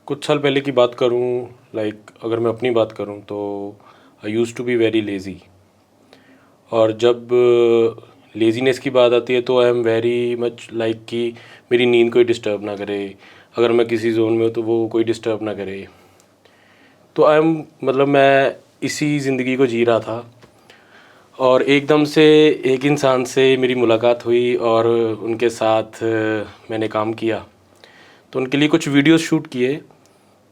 कुछ साल पहले की बात करूं, अगर मैं अपनी बात करूं तो I use to be very lazy. और जब लेज़ीनेस की बात आती है तो I am very much like कि मेरी नींद कोई डिस्टर्ब ना करे। अगर मैं किसी जोन में हूँ तो वो कोई डिस्टर्ब ना करे। तो आई एम मैं इसी ज़िंदगी को जी रहा था और एकदम से एक इंसान से मेरी मुलाकात हुई और उनके साथ मैंने काम किया। तो उनके लिए कुछ वीडियोस शूट किए,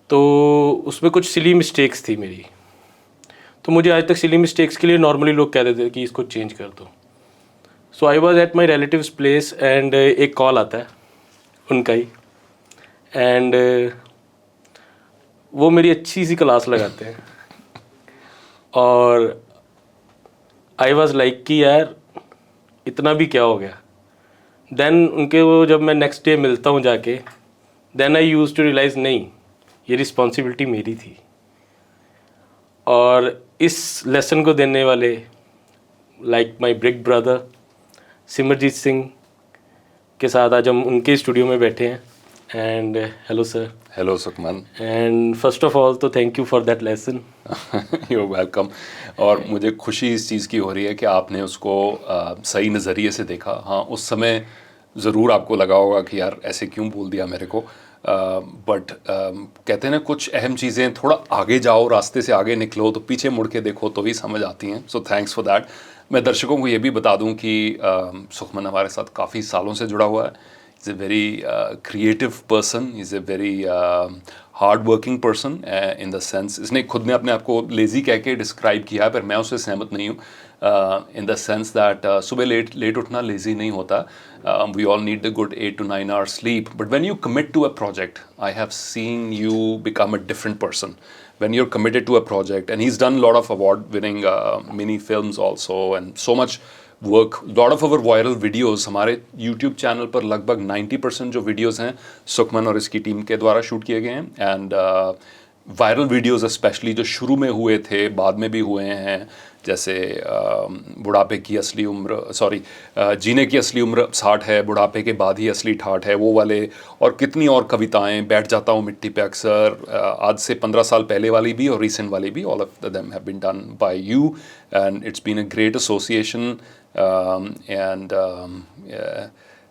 तो उसमें कुछ सिली मिस्टेक्स थी मेरी। तो मुझे आज तक सिली मिस्टेक्स के लिए नॉर्मली लोग कहते थे कि इसको चेंज कर दो। So I was at my relatives place and एक कॉल आता है उनका ही, एंड वो मेरी अच्छी सी क्लास लगाते हैं और आई वॉज लाइक कि यार इतना भी क्या हो गया। देन उनके वो जब मैं नेक्स्ट डे मिलता हूँ जाके, then I use to realise नहीं, ये रिस्पॉन्सिबिलिटी मेरी थी। और इस लेसन को देने वाले like my big brother Simarjeet Singh के साथ आज हम उनके स्टूडियो में बैठे हैं। And hello sir. Hello Sukhman. And first of all तो thank you for that lesson. You welcome. और मुझे खुशी इस चीज़ की हो रही है कि आपने उसको सही नज़रिए से देखा। हाँ, उस समय ज़रूर आपको लगा होगा कि यार ऐसे क्यों बोल दिया मेरे को, बट कहते हैं ना, कुछ अहम चीज़ें थोड़ा आगे जाओ, रास्ते से आगे निकलो तो पीछे मुड़ के देखो तो भी समझ आती हैं। So thanks for that. मैं दर्शकों को ये भी बता दूं कि सुखमन हमारे साथ काफ़ी सालों से जुड़ा हुआ है। Is a very creative person, is a very hard working person in the sense, इसने खुद ने अपने आप को लेज़ी कह के डिस्क्राइब किया है, पर मैं उससे सहमत नहीं हूँ। इन द सेंस दैट सुबह लेट उठना लेज़ी नहीं होता। We all need the good 8 to 9 hours sleep, but when you commit to a project, I have seen you become a different person when you're committed to a project. And he's done a lot of award winning mini films also, and so much work. Lot of our viral videos, हमारे YouTube channel पर लगभग 90% जो videos हैं सुखमन और इसकी team के द्वारा shoot किए गए हैं। एंड वायरल वीडियोस स्पेशली जो शुरू में हुए थे, बाद में भी हुए हैं, जैसे बुढ़ापे की असली उम्र, जीने की असली उम्र 60 है, बुढ़ापे के बाद ही असली ठाठ है, वो वाले, और कितनी और कविताएं, बैठ जाता हूँ मिट्टी पे अक्सर, आज से 15 साल पहले वाली भी और रिसेंट वाली भी, all of them have been done by you and it's been a great association and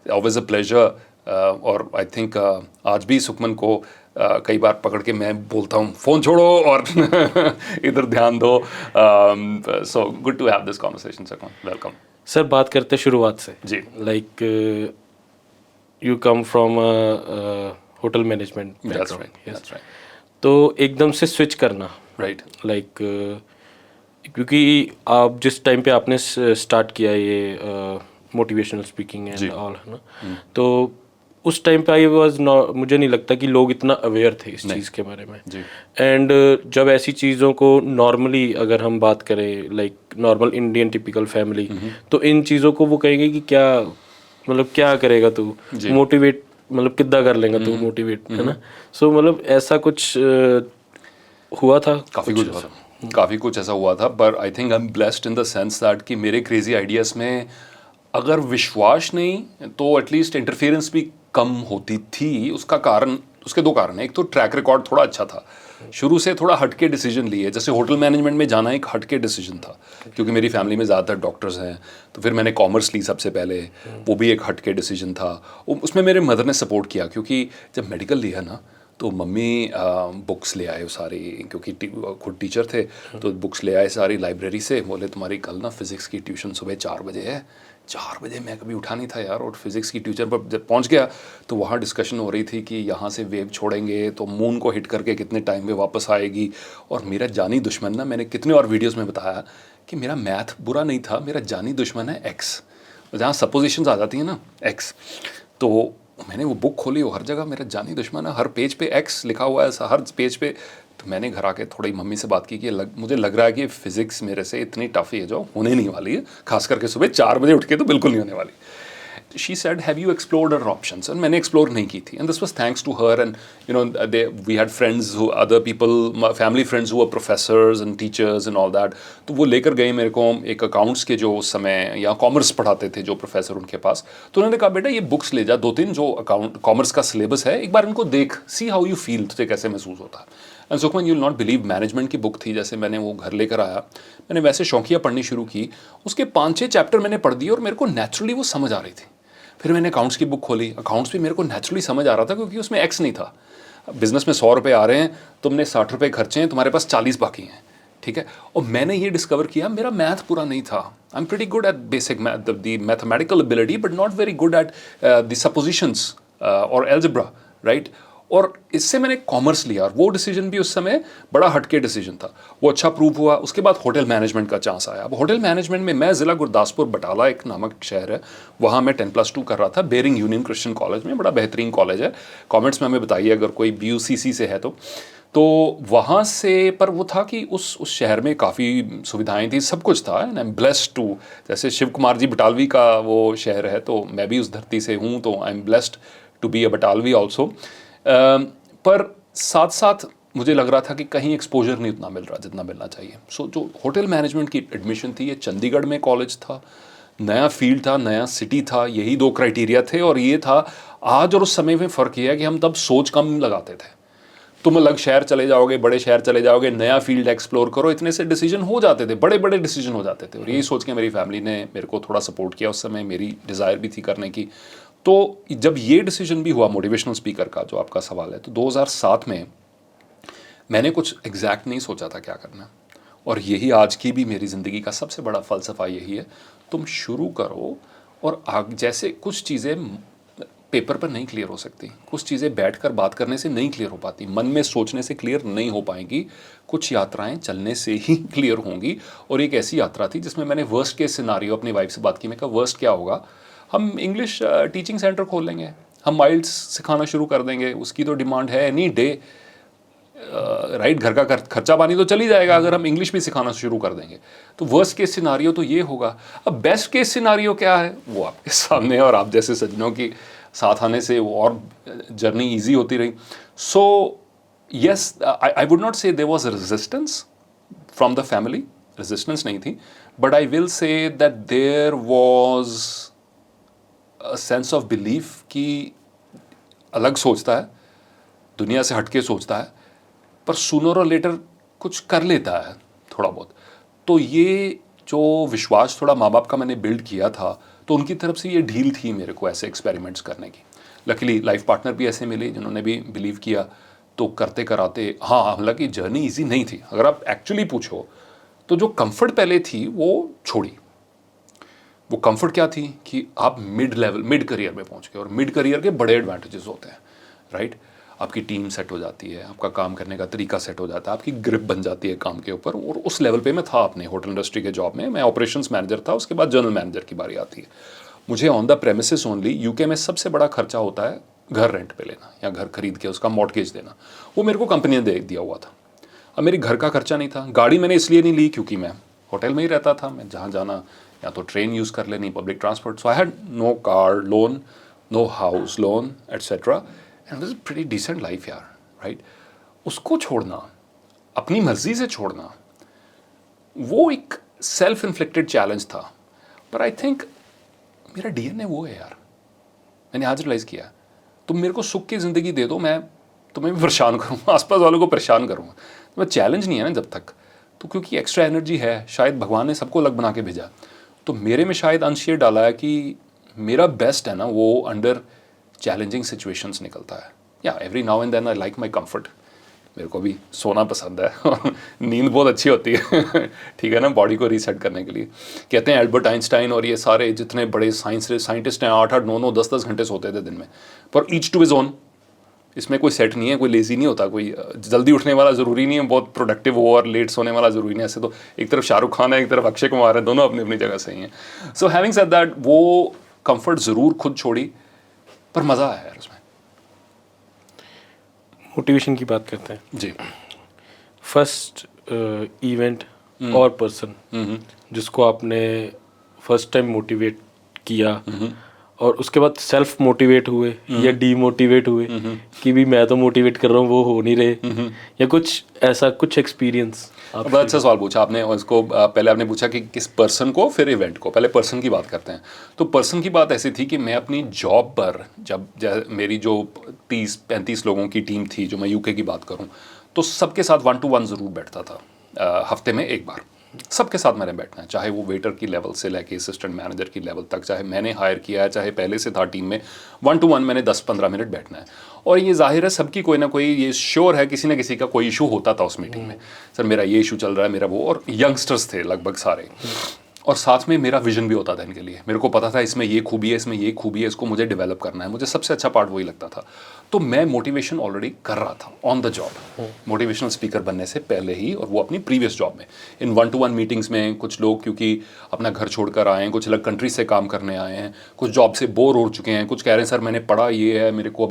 always a pleasure. और आई थिंक आज भी सुखमन को कई बार पकड़ के मैं बोलता हूँ फ़ोन छोड़ो और इधर ध्यान दो। So good to have this conversation Sukhman, welcome. Sir बात करते शुरुआत से जी। Like you come from hotel management. That's right, that's right. तो एकदम से स्विच करना, Right. लाइक क्योंकि आप जिस टाइम पे आपने स्टार्ट किया ये मोटिवेशनल स्पीकिंग एंड ऑल, है ना, तो उस टाइम पे आई वाज नॉट, मुझे नहीं लगता कि लोग इतना अवेयर थे इस चीज़ के बारे में। एंड जब ऐसी चीज़ों को नॉर्मली अगर हम बात करें, like normal Indian typical family, तो इन चीज़ों को वो कहेंगे कि क्या क्या करेगा तू, मोटिवेट किद्दा कर लेगा तू मोटिवेट, है ना। सो ऐसा कुछ हुआ था, काफ़ी कुछ ऐसा हुआ था, पर I think I am blessed in the sense that कि मेरे क्रेजी आइडियाज़ में अगर विश्वास नहीं तो एटलीस्ट इंटरफेरेंस भी कम होती थी। उसका कारण, उसके दो कारण हैं। एक तो ट्रैक रिकॉर्ड थोड़ा अच्छा था, शुरू से थोड़ा हटके डिसीजन लिए, जैसे होटल मैनेजमेंट में जाना एक हटके डिसीजन था, क्योंकि मेरी फैमिली में ज़्यादातर डॉक्टर्स हैं। तो फिर मैंने कॉमर्स ली सबसे पहले, वो भी एक हटके डिसीजन था। उसमें मेरे मदर ने सपोर्ट किया, क्योंकि जब मेडिकल लिया ना तो मम्मी बुक्स ले आए सारी, क्योंकि खुद टीचर थे, तो बुक्स ले आए सारी लाइब्रेरी से। बोले तुम्हारी कल ना फिज़िक्स की ट्यूशन सुबह 4 बजे है। 4 बजे मैं कभी उठा नहीं था यार, और फिज़िक्स की ट्यूशन पर जब पहुंच गया तो वहाँ डिस्कशन हो रही थी कि यहाँ से वेव छोड़ेंगे तो मून को हिट करके कितने टाइम में वापस आएगी। और मेरा जानी दुश्मन ना, मैंने कितने और वीडियोस में बताया कि मेरा मैथ बुरा नहीं था, मेरा जानी दुश्मन है एक्स, जहाँ सपोजिशंस आ जाती हैं ना, एक्स। तो मैंने वो बुक खोली, वो हर जगह मेरा जानी दुश्मन है, हर पेज पे एक्स लिखा हुआ है, हर पेज पे। तो मैंने घर आके थोड़ी मम्मी से बात की कि मुझे लग रहा है कि फ़िज़िक्स मेरे से इतनी टफ है जो होने नहीं वाली है, खास करके सुबह 4 बजे उठ के तो बिल्कुल नहीं होने वाली। She said have you explored other options, and मैंने एक्सप्लोर नहीं की थी, and this was thanks to her, and you know we had friends who other people, my family friends who were professors and teachers and all that, तो वो लेकर गए मेरे को एक अकाउंट्स के जो उस समय या कॉमर्स पढ़ाते थे जो प्रोफेसर उनके पास, तो उन्होंने कहा बेटा ये बुक्स ले जा 2-3 जो अकाउंट कॉमर्स का सिलेबस है, एक बार इनको देख, सी हाउ यू फील, तुझे कैसे महसूस होता है। And Sukhman you will not believe, management की बुक थी, जैसे मैंने वो घर लेकर आया, मैंने वैसे शौकिया पढ़नी शुरू की, उसके 5-6 चैप्टर मैंने पढ़ दिए और मेरे को नेचुरली वो समझ आ रही थी। फिर मैंने अकाउंट्स की बुक खोली, अकाउंट्स भी मेरे को नेचुरली समझ आ रहा था क्योंकि उसमें एक्स नहीं था। बिजनेस में 100 रुपये आ रहे हैं, तुमने 60 रुपये खर्चे हैं, तुम्हारे पास 40 बाकी हैं, ठीक है। और मैंने ये डिस्कवर किया मेरा मैथ पूरा नहीं था, I am pretty good at basic math, the mathematical ability, but not very good at the suppositions और एल्जेब्रा, राइट। और इससे मैंने कॉमर्स लिया, और वो डिसीजन भी उस समय बड़ा हटके डिसीजन था, वो अच्छा प्रूव हुआ। उसके बाद होटल मैनेजमेंट का चांस आया। अब होटल मैनेजमेंट में मैं ज़िला गुरदासपुर बटाला एक नामक शहर है, वहाँ मैं 10+2 कर रहा था बेरिंग यूनियन क्रिश्चियन कॉलेज में, बड़ा बेहतरीन कॉलेज है। कमेंट्स में हमें बताइए अगर कोई BUCC से है तो वहाँ से, पर वो था कि उस शहर में काफ़ी सुविधाएं थी, सब कुछ था, and I am blessed to, जैसे शिव कुमार जी बटालवी का वो शहर है, तो मैं भी उस धरती से हूँ, तो I am blessed to be a Batalvi also. पर साथ साथ मुझे लग रहा था कि कहीं एक्सपोजर नहीं उतना मिल रहा जितना मिलना चाहिए। सो जो होटल मैनेजमेंट की एडमिशन थी, ये चंडीगढ़ में कॉलेज था, नया फील्ड था, नया सिटी था, यही 2 क्राइटेरिया थे। और ये था आज और उस समय में फ़र्क ये है कि हम तब सोच कम लगाते थे। तुम अलग शहर चले जाओगे, बड़े शहर चले जाओगे, नया फील्ड एक्सप्लोर करो, इतने से डिसीजन हो जाते थे, बड़े बड़े डिसीजन हो जाते थे। और यही सोच के मेरी फैमिली ने मेरे को थोड़ा सपोर्ट किया उस समय, मेरी डिज़ायर भी थी करने की। तो जब ये डिसीजन भी हुआ मोटिवेशनल स्पीकर का, जो आपका सवाल है, तो 2007 में मैंने कुछ एग्जैक्ट नहीं सोचा था क्या करना। और यही आज की भी मेरी ज़िंदगी का सबसे बड़ा फ़लसफ़ा यही है, तुम शुरू करो। और जैसे कुछ चीज़ें पेपर पर नहीं क्लियर हो सकती, कुछ चीज़ें बैठकर बात करने से नहीं क्लियर हो पाती, मन में सोचने से क्लियर नहीं हो पाएंगी, कुछ यात्राएं चलने से ही क्लियर होंगी। और एक ऐसी यात्रा थी जिसमें मैंने वर्स्ट केस सिनारियो अपनी वाइफ से बात की। मैं कहा वर्स्ट क्या होगा, हम इंग्लिश टीचिंग सेंटर खोल लेंगे, हम माइल्ड्स सिखाना शुरू कर देंगे, उसकी तो डिमांड है एनी डे, राइट। घर का खर्चा पानी तो चली जाएगा अगर हम इंग्लिश भी सिखाना शुरू कर देंगे। तो वर्स्ट केस सिनारियो तो ये होगा। अब बेस्ट केस सिनारियो क्या है वो आपके सामने है, और आप जैसे सज्जनों की साथ आने से वो और जर्नी ईजी होती रही। So yes, I would not say there was resistance from the family, resistance नहीं थी, but I will say that there was a sense of belief कि अलग सोचता है, दुनिया से हटके सोचता है, पर सूनर और लेटर कुछ कर लेता है थोड़ा बहुत। तो ये जो विश्वास थोड़ा माँ बाप का मैंने बिल्ड किया था, तो उनकी तरफ से ये ढील थी मेरे को ऐसे एक्सपेरिमेंट्स करने की। लकीली लाइफ पार्टनर भी ऐसे मिले जिन्होंने भी बिलीव किया, तो करते कराते, हाँ, हालांकि जर्नी ईजी नहीं थी। अगर आप एक्चुअली पूछो तो जो कंफर्ट पहले थी वो छोड़ी। वो कंफर्ट क्या थी कि आप मिड लेवल, मिड करियर में पहुंच गए, और मिड करियर के बड़े एडवांटेजेस होते हैं, राइट। आपकी टीम सेट हो जाती है, आपका काम करने का तरीका सेट हो जाता है, आपकी ग्रिप बन जाती है काम के ऊपर। और उस लेवल पे मैं था अपने होटल इंडस्ट्री के जॉब में, मैं ऑपरेशंस मैनेजर था, उसके बाद जनरल मैनेजर की बारी आती है। मुझे on the premises only, UK में सबसे बड़ा खर्चा होता है घर रेंट पे लेना या घर खरीद के उसका मॉर्टगेज देना, वो मेरे को कंपनी ने दे दिया हुआ था। अब मेरी घर का खर्चा नहीं था। गाड़ी मैंने इसलिए नहीं ली क्योंकि मैं होटल में ही रहता था, मैं जहाँ जाना या तो ट्रेन यूज़ कर लेनी, public transport. So I had no car loan, no house loan etcetera, and this is pretty decent life यार, राइट। उसको छोड़ना, अपनी मर्जी से छोड़ना, वो एक सेल्फ इन्फ्लिक्टेड चैलेंज था। पर आई थिंक मेरा DNA वो है यार, मैंने आज रियलाइज़ किया। तुम मेरे को सुख की ज़िंदगी दे दो, मैं तुम्हें भी परेशान करूँगा, आसपास वालों को परेशान करूँगा। तो मैं चैलेंज नहीं है ना जब तक, तो क्योंकि एक्स्ट्रा एनर्जी है, शायद भगवान ने सबको अलग बना के भेजा, तो मेरे में शायद अंश ये डाला है कि मेरा बेस्ट है ना वो अंडर चैलेंजिंग सिचुएशंस निकलता है। या every now and then I like my comfort. मेरे को भी सोना पसंद है और नींद बहुत अच्छी होती है ठीक है ना, बॉडी को रीसेट करने के लिए। कहते हैं एल्बर्ट आइंस्टाइन और ये सारे जितने बड़े साइंटिस्ट हैं 8-8, 9-9, 10-10 घंटे सोते थे दिन में, पर ईच टू हिज ओन। इसमें कोई सेट नहीं है, कोई लेजी नहीं होता, कोई जल्दी उठने वाला ज़रूरी नहीं है, बहुत प्रोडक्टिव हो, और लेट सोने वाला ज़रूरी नहीं है। ऐसे तो एक तरफ शाहरुख खान है, एक तरफ अक्षय कुमार है, दोनों अपनी अपनी जगह सही हैं। सो हैविंग सेड दैट, वो कंफर्ट ज़रूर खुद छोड़ी, पर मज़ा आया यार उसमें। मोटिवेशन की बात करते हैं जी। फर्स्ट इवेंट और पर्सन जिसको आपने फर्स्ट टाइम मोटिवेट किया और उसके बाद सेल्फ मोटिवेट हुए या डीमोटिवेट हुए कि भी मैं तो मोटिवेट कर रहा हूँ वो हो नहीं रहे, या कुछ ऐसा कुछ एक्सपीरियंस? बड़ा अच्छा सवाल पूछा आपने। और इसको पहले आपने पूछा कि किस पर्सन को, फिर इवेंट को। पहले पर्सन की बात करते हैं। तो पर्सन की बात ऐसी थी कि मैं अपनी जॉब पर जब मेरी जो 30-35 लोगों की टीम थी, जो मैं यूके की बात करूं, तो सबके साथ 1-to-1 ज़रूर बैठता था, हफ्ते में एक बार। सबके साथ मैंने बैठना है, चाहे वो वेटर की लेवल से लेके असिस्टेंट मैनेजर की लेवल तक, चाहे मैंने हायर किया है चाहे पहले से था टीम में, 1-to-1 मैंने 10-15 मिनट बैठना है। और ये जाहिर है सबकी कोई ना कोई, ये श्योर है किसी ना किसी का कोई इशू होता था उस मीटिंग में। सर मेरा ये इशू चल रहा है, मेरा वो। और यंगस्टर्स थे लगभग सारे, और साथ में मेरा विजन भी होता था इनके लिए। मेरे को पता था इसमें ये खूबी है, इसमें ये खूबी है, इसको मुझे डेवलप करना है। मुझे सबसे अच्छा पार्ट वही लगता था। तो मैं मोटिवेशन ऑलरेडी कर रहा था on the job, motivational speaker बनने से पहले ही, और वो अपनी प्रीवियस जॉब में। इन 1-to-1 मीटिंग्स में कुछ लोग क्योंकि अपना घर छोड़कर आए हैं, कुछ अलग कंट्री से काम करने आए हैं, कुछ जॉब से बोर हो चुके हैं, कुछ कह रहे हैं सर मैंने पढ़ा ये है, मेरे को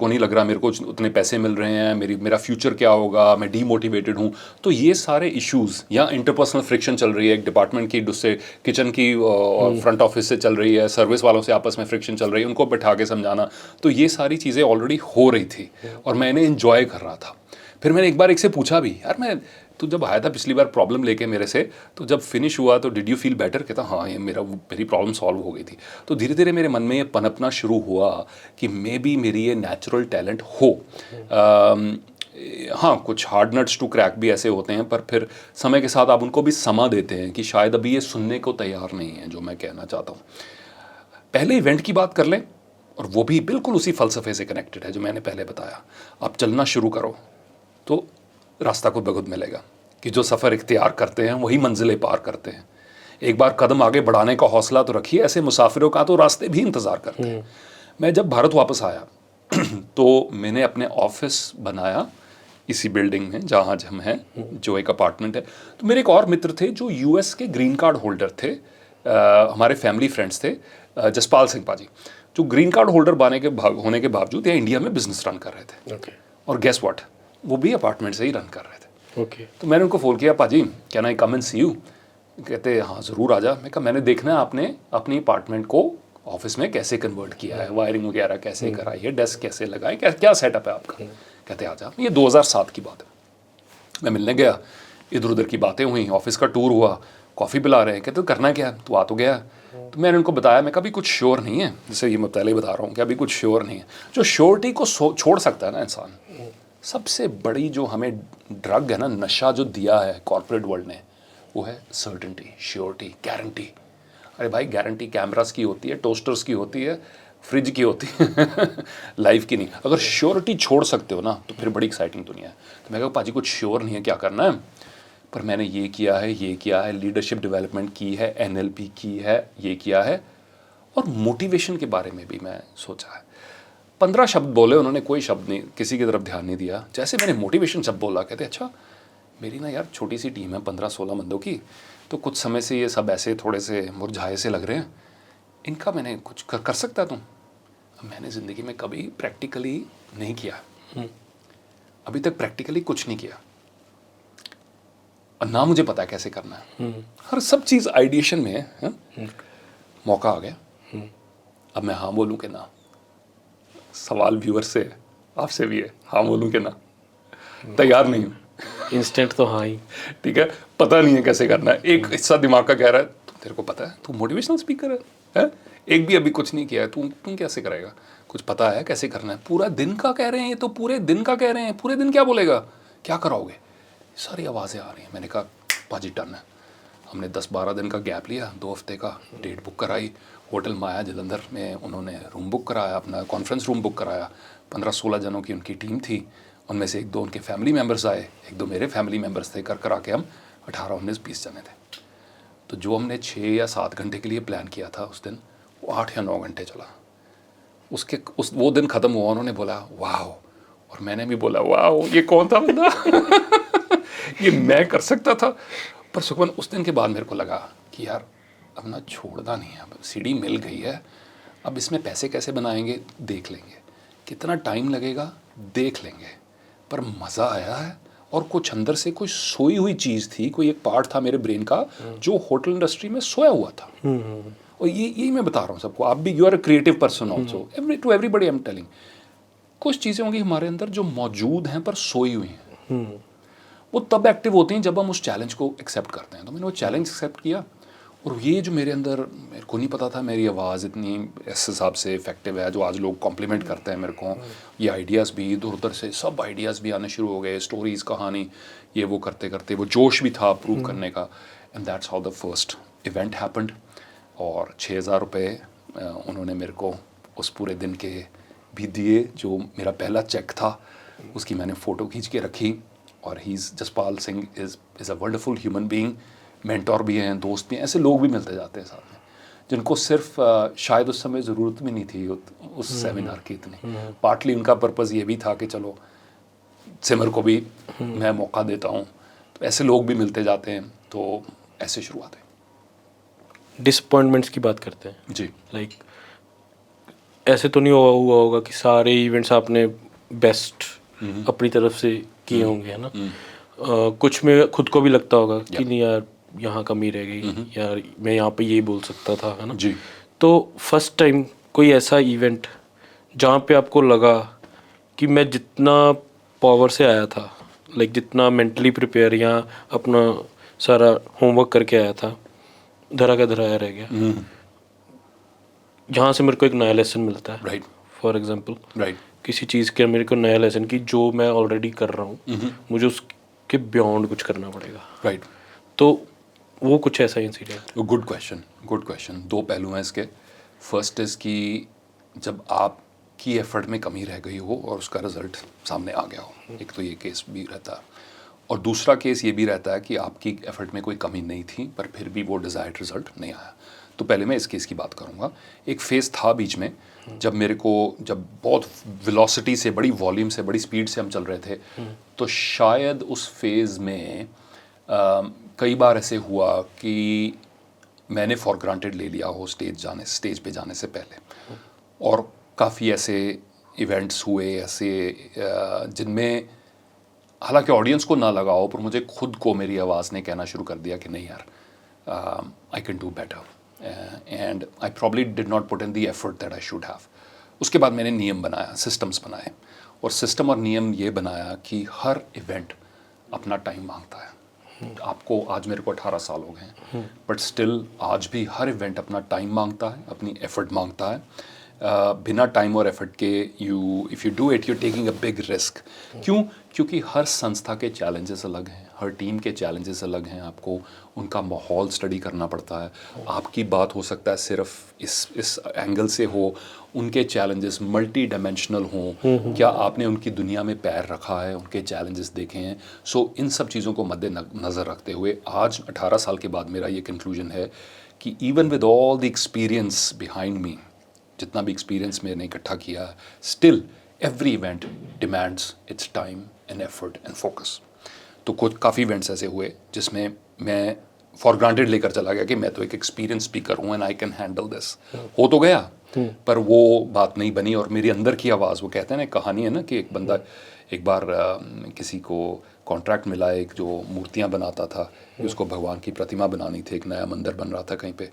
नहीं लग रहा मेरे को उतने पैसे मिल रहे हैं, मेरा फ्यूचर क्या होगा, मैं डीमोटिवेटेड हूँ। तो ये सारे इशूज़, या इंटरपर्सनल फ्रिक्शन चल रही है एक डिपार्टमेंट की, उससे किचन की फ्रंट ऑफिस से चल रही है, सर्विस वालों से आपस में फ्रिक्शन चल रही है, उनको बैठा के समझाना। तो ये सारी चीज़ें ऑलरेडी हो रही थी और मैंने इन्जॉय कर रहा था। फिर मैंने एक बार एक से पूछा भी, यार तू जब आया था पिछली बार प्रॉब्लम लेके मेरे से, तो जब फिनिश हुआ तो डिड यू फील बेटर? कहता हाँ, ये मेरी प्रॉब्लम सॉल्व हो गई थी। तो धीरे धीरे मेरे मन में ये पनपना शुरू हुआ कि मे बी मेरी ये नेचुरल टैलेंट हो। हाँ, कुछ हार्ड नट्स टू क्रैक भी ऐसे होते हैं, पर फिर समय के साथ आप उनको भी समा देते हैं कि शायद अभी ये सुनने को तैयार नहीं है जो मैं कहना चाहता हूँ। पहले इवेंट की बात कर लें, और वो भी बिल्कुल उसी फ़लसफ़े से कनेक्टेड है जो मैंने पहले बताया। आप चलना शुरू करो तो रास्ता खुद ब खुद मिलेगा, कि जो सफ़र इख्तियार करते हैं वही मंजिलें पार करते हैं। एक बार कदम आगे बढ़ाने का हौसला तो रखिए, ऐसे मुसाफिरों का तो रास्ते भी इंतज़ार करते हैं। मैं जब भारत वापस आया तो मैंने अपने ऑफिस बनाया इसी बिल्डिंग में जहाँ हम हैं, जो एक अपार्टमेंट है। तो मेरे एक और मित्र थे जो यूएस के ग्रीन कार्ड होल्डर थे, हमारे फैमिली फ्रेंड्स थे, जसपाल सिंह पाजी, जो ग्रीन कार्ड होल्डर होने के बावजूद यहाँ इंडिया में बिजनेस रन कर रहे थे। और गेस व्हाट, वो भी अपार्टमेंट से ही रन कर रहे थे। तो मैंने उनको फ़ोन किया, पाजी can I come and see you? कहते हाँ ज़रूर आ जा। मैं कहा मैंने देखना है आपने अपनी अपार्टमेंट को ऑफिस में कैसे कन्वर्ट किया है, वायरिंग वगैरह कैसे कराई है, डेस्क कैसे लगाए, क्या सेटअप है आपका। कहते आ जा। ये 2007 की बात है। मैं मिलने गया, इधर उधर की बातें हुई, ऑफिस का टूर हुआ, कॉफ़ी पिला रहे हैं। कहते करना क्या है, तू आ तो गया। तो मैंने उनको बताया, मैं कभी कुछ श्योर नहीं है, जैसे ये मैं पहले ही बता रहा हूँ कि अभी कुछ श्योर नहीं है। जो श्योरिटी को छोड़ सकता है ना इंसान, सबसे बड़ी जो हमें ड्रग है ना, नशा जो दिया है कॉर्पोरेट वर्ल्ड ने, वो है सर्टेनिटी, श्योरिटी, गारंटी। अरे भाई गारंटी कैमरास की होती है, टोस्टर्स की होती है, फ्रिज की होती है लाइफ की नहीं। अगर श्योरिटी छोड़ सकते हो ना तो फिर बड़ी एक्साइटिंग दुनिया है। तो मैं कहा पाजी कुछ श्योर नहीं है क्या करना है, पर मैंने ये किया है, लीडरशिप डेवलपमेंट की है, NLP की है, ये किया है, और मोटिवेशन के बारे में भी मैं सोचा है। 15 शब्द बोले उन्होंने, कोई शब्द नहीं, किसी की तरफ ध्यान नहीं दिया। जैसे मैंने मोटिवेशन शब्द बोला, कहते अच्छा मेरी ना यार छोटी सी टीम है 15-16 बंदों की, तो कुछ समय से ये सब ऐसे थोड़े से मुरझाए से लग रहे हैं, इनका मैंने कुछ कर सकता तुम? मैंने ज़िंदगी में कभी प्रैक्टिकली नहीं किया, अभी तक प्रैक्टिकली कुछ नहीं किया, और ना मुझे पता है कैसे करना है। हर सब चीज़ आइडिएशन में है। मौका आ गया, अब मैं हाँ बोलूँ कि ना? सवाल व्यूअर से, आपसे भी है, हाँ बोलूँ कि ना? तैयार नहीं हूँ। इंस्टेंट तो हाँ ही, ठीक है, पता नहीं है कैसे करना है। एक हिस्सा दिमाग का कह रहा है तेरे को पता है, तू मोटिवेशनल स्पीकर है? एक भी अभी कुछ नहीं किया है, तुम कैसे करेगा? कुछ पता है कैसे करना है? पूरा दिन का कह रहे हैं, ये तो पूरे दिन का कह रहे हैं, पूरे दिन क्या बोलेगा, क्या कराओगे? सारी आवाज़ें आ रही हैं। मैंने कहा पाजी टन है। हमने 10-12 दिन का गैप लिया, 2 हफ्ते का, डेट बुक कराई, होटल माया जलंधर में उन्होंने रूम बुक कराया, अपना कॉन्फ्रेंस रूम बुक कराया। 15-16 जनों की उनकी टीम थी, उनमें से 1-2 उनके फैमिली मेम्बर्स आए, 1-2 मेरे फैमिली मेम्बर्स थे, कर आके हम 18-19-20 जने थे। तो जो हमने 6 या 7 घंटे के लिए प्लान किया था उस दिन, वो 8 या 9 घंटे चला। वो दिन ख़त्म हुआ, उन्होंने बोला वाह, और मैंने भी बोला वाह, ये कौन था बंदा ये मैं कर सकता था। पर सुखमन उस दिन के बाद मेरे को लगा कि यार अब ना छोड़ना नहीं है, अब सीढ़ी मिल गई है, अब इसमें पैसे कैसे बनाएंगे देख लेंगे, कितना टाइम लगेगा देख लेंगे, पर मज़ा आया है। और कुछ अंदर से कोई सोई हुई चीज़ थी, कोई एक पार्ट था मेरे ब्रेन का जो होटल इंडस्ट्री में सोया हुआ था, और यही मैं बता रहा हूँ सबको, आप भी you are a creative person also, to everybody I am telling, कुछ चीज़ें होंगी हमारे अंदर जो मौजूद हैं पर सोई हुई हैं, वो तब एक्टिव होती हैं जब हम उस चैलेंज को एक्सेप्ट करते हैं। तो मैंने वो चैलेंज एक्सेप्ट किया, और ये जो मेरे अंदर, मेरे को नहीं पता था मेरी आवाज़ इतनी इस हिसाब से इफेक्टिव है, जो आज लोग कॉम्प्लीमेंट करते हैं मेरे को, ये आइडियाज़ भी इधर उधर से सब आइडियाज़ भी आने शुरू हो गए, स्टोरीज़, कहानी, ये वो करते करते वो जोश भी था प्रूव करने का। And that's how the first event happened. और 6,000 रुपये उन्होंने मेरे को उस पूरे दिन के भी दिए, जो मेरा पहला चेक था उसकी मैंने फ़ोटो खींच के रखी। और he is, Jaspal Singh is a wonderful human being, mentor भी हैं, दोस्त भी हैं, ऐसे लोग भी मिलते जाते हैं साथ में, जिनको सिर्फ शायद उस समय ज़रूरत भी नहीं थी उस सेमिनार की इतनी। पार्टली उनका पर्पज़ ये भी था कि चलो सिमर को भी मैं मौका देता हूँ, तो ऐसे लोग भी मिलते जाते हैं, तो ऐसे शुरुआत है। डिसअपॉइंटमेंट्स की बात करते हैं जी। लाइक ऐसे तो नहीं हुआ होगा कि सारे इवेंट्स आपने बेस्ट अपनी तरफ से किए होंगे, है ना? कुछ में खुद को भी लगता होगा कि नहीं यार यहाँ कमी रह गई, यार मैं यहाँ पे ये बोल सकता था, है ना? जी। तो फर्स्ट टाइम कोई ऐसा इवेंट जहाँ पे आपको लगा कि मैं जितना पावर से आया था, लाइक जितना मेंटली प्रिपेयर या अपना सारा होमवर्क करके आया था, धरा का धराया रह गया, जहाँ से मेरे को एक नया लेसन मिलता है। राइट। For example right. किसी चीज़ के मेरे को नया लेसन की जो मैं ऑलरेडी कर रहा हूँ, मुझे उसके बियॉन्ड कुछ करना पड़ेगा। राइट। तो वो कुछ ऐसा incident. Good question, good question. दो पहलू हैं इसके। फर्स्ट इज़ कि जब आपकी एफर्ट में कमी रह गई हो और उसका रिजल्ट सामने आ गया हो, एक तो ये केस भी रहता है, और दूसरा केस ये भी रहता है कि आपकी एफर्ट में कोई कमी नहीं थी पर फिर भी वो डिज़ायर्ड रिजल्ट नहीं आया। तो पहले मैं इस केस की बात करूँगा। एक फेज़ था बीच में जब मेरे को, जब बहुत वेलोसिटी से, बड़ी वॉल्यूम से, बड़ी स्पीड से हम चल रहे थे, तो शायद उस फेज़ में कई बार ऐसे हुआ कि मैंने फॉर ग्रांटेड ले लिया हो स्टेज पे जाने से पहले। और काफ़ी ऐसे इवेंट्स हुए ऐसे जिनमें हालांकि ऑडियंस को ना लगा हो, पर मुझे खुद को मेरी आवाज़ ने कहना शुरू कर दिया कि नहीं यार, I can do better, and I probably did not put in the effort that I should have. उसके बाद मैंने नियम बनाया, सिस्टम्स बनाए, और सिस्टम और नियम ये बनाया कि हर इवेंट अपना टाइम मांगता है। आपको, आज मेरे को 18 साल हो गए हैं, बट स्टिल आज भी हर इवेंट अपना टाइम मांगता है, अपनी एफर्ट मांगता है। बिना टाइम और एफर्ट के if you do it, you taking a big risk. क्यों? क्योंकि हर संस्था के चैलेंजेस अलग हैं, हर टीम के चैलेंजेस अलग हैं, आपको उनका माहौल स्टडी करना पड़ता है। आपकी बात हो सकता है सिर्फ इस एंगल से हो, उनके चैलेंजेस मल्टी डायमेंशनल हों, क्या आपने उनकी दुनिया में पैर रखा है, उनके चैलेंजेस देखे हैं। सो इन सब चीज़ों को मद्देनज़र रखते हुए आज 18 साल के बाद मेरा ये कंक्लूजन है कि even with all the experience behind me, जितना भी एक्सपीरियंस मैंने इकट्ठा किया, still every event demands it's time and effort and focus. तो कुछ काफ़ी इवेंट्स ऐसे हुए जिसमें मैं फॉर ग्रांटेड लेकर चला गया कि मैं तो एक एक्सपीरियंस स्पीकर हूँ and I can handle this. हो तो गया, पर वो बात नहीं बनी। और मेरी अंदर की आवाज़, वो कहते हैं ना, कहानी है ना कि एक बंदा एक बार किसी को कॉन्ट्रैक्ट मिला, एक जो मूर्तियाँ बनाता था, उसको भगवान की प्रतिमा बनानी थी, एक नया मंदिर बन रहा था कहीं पे,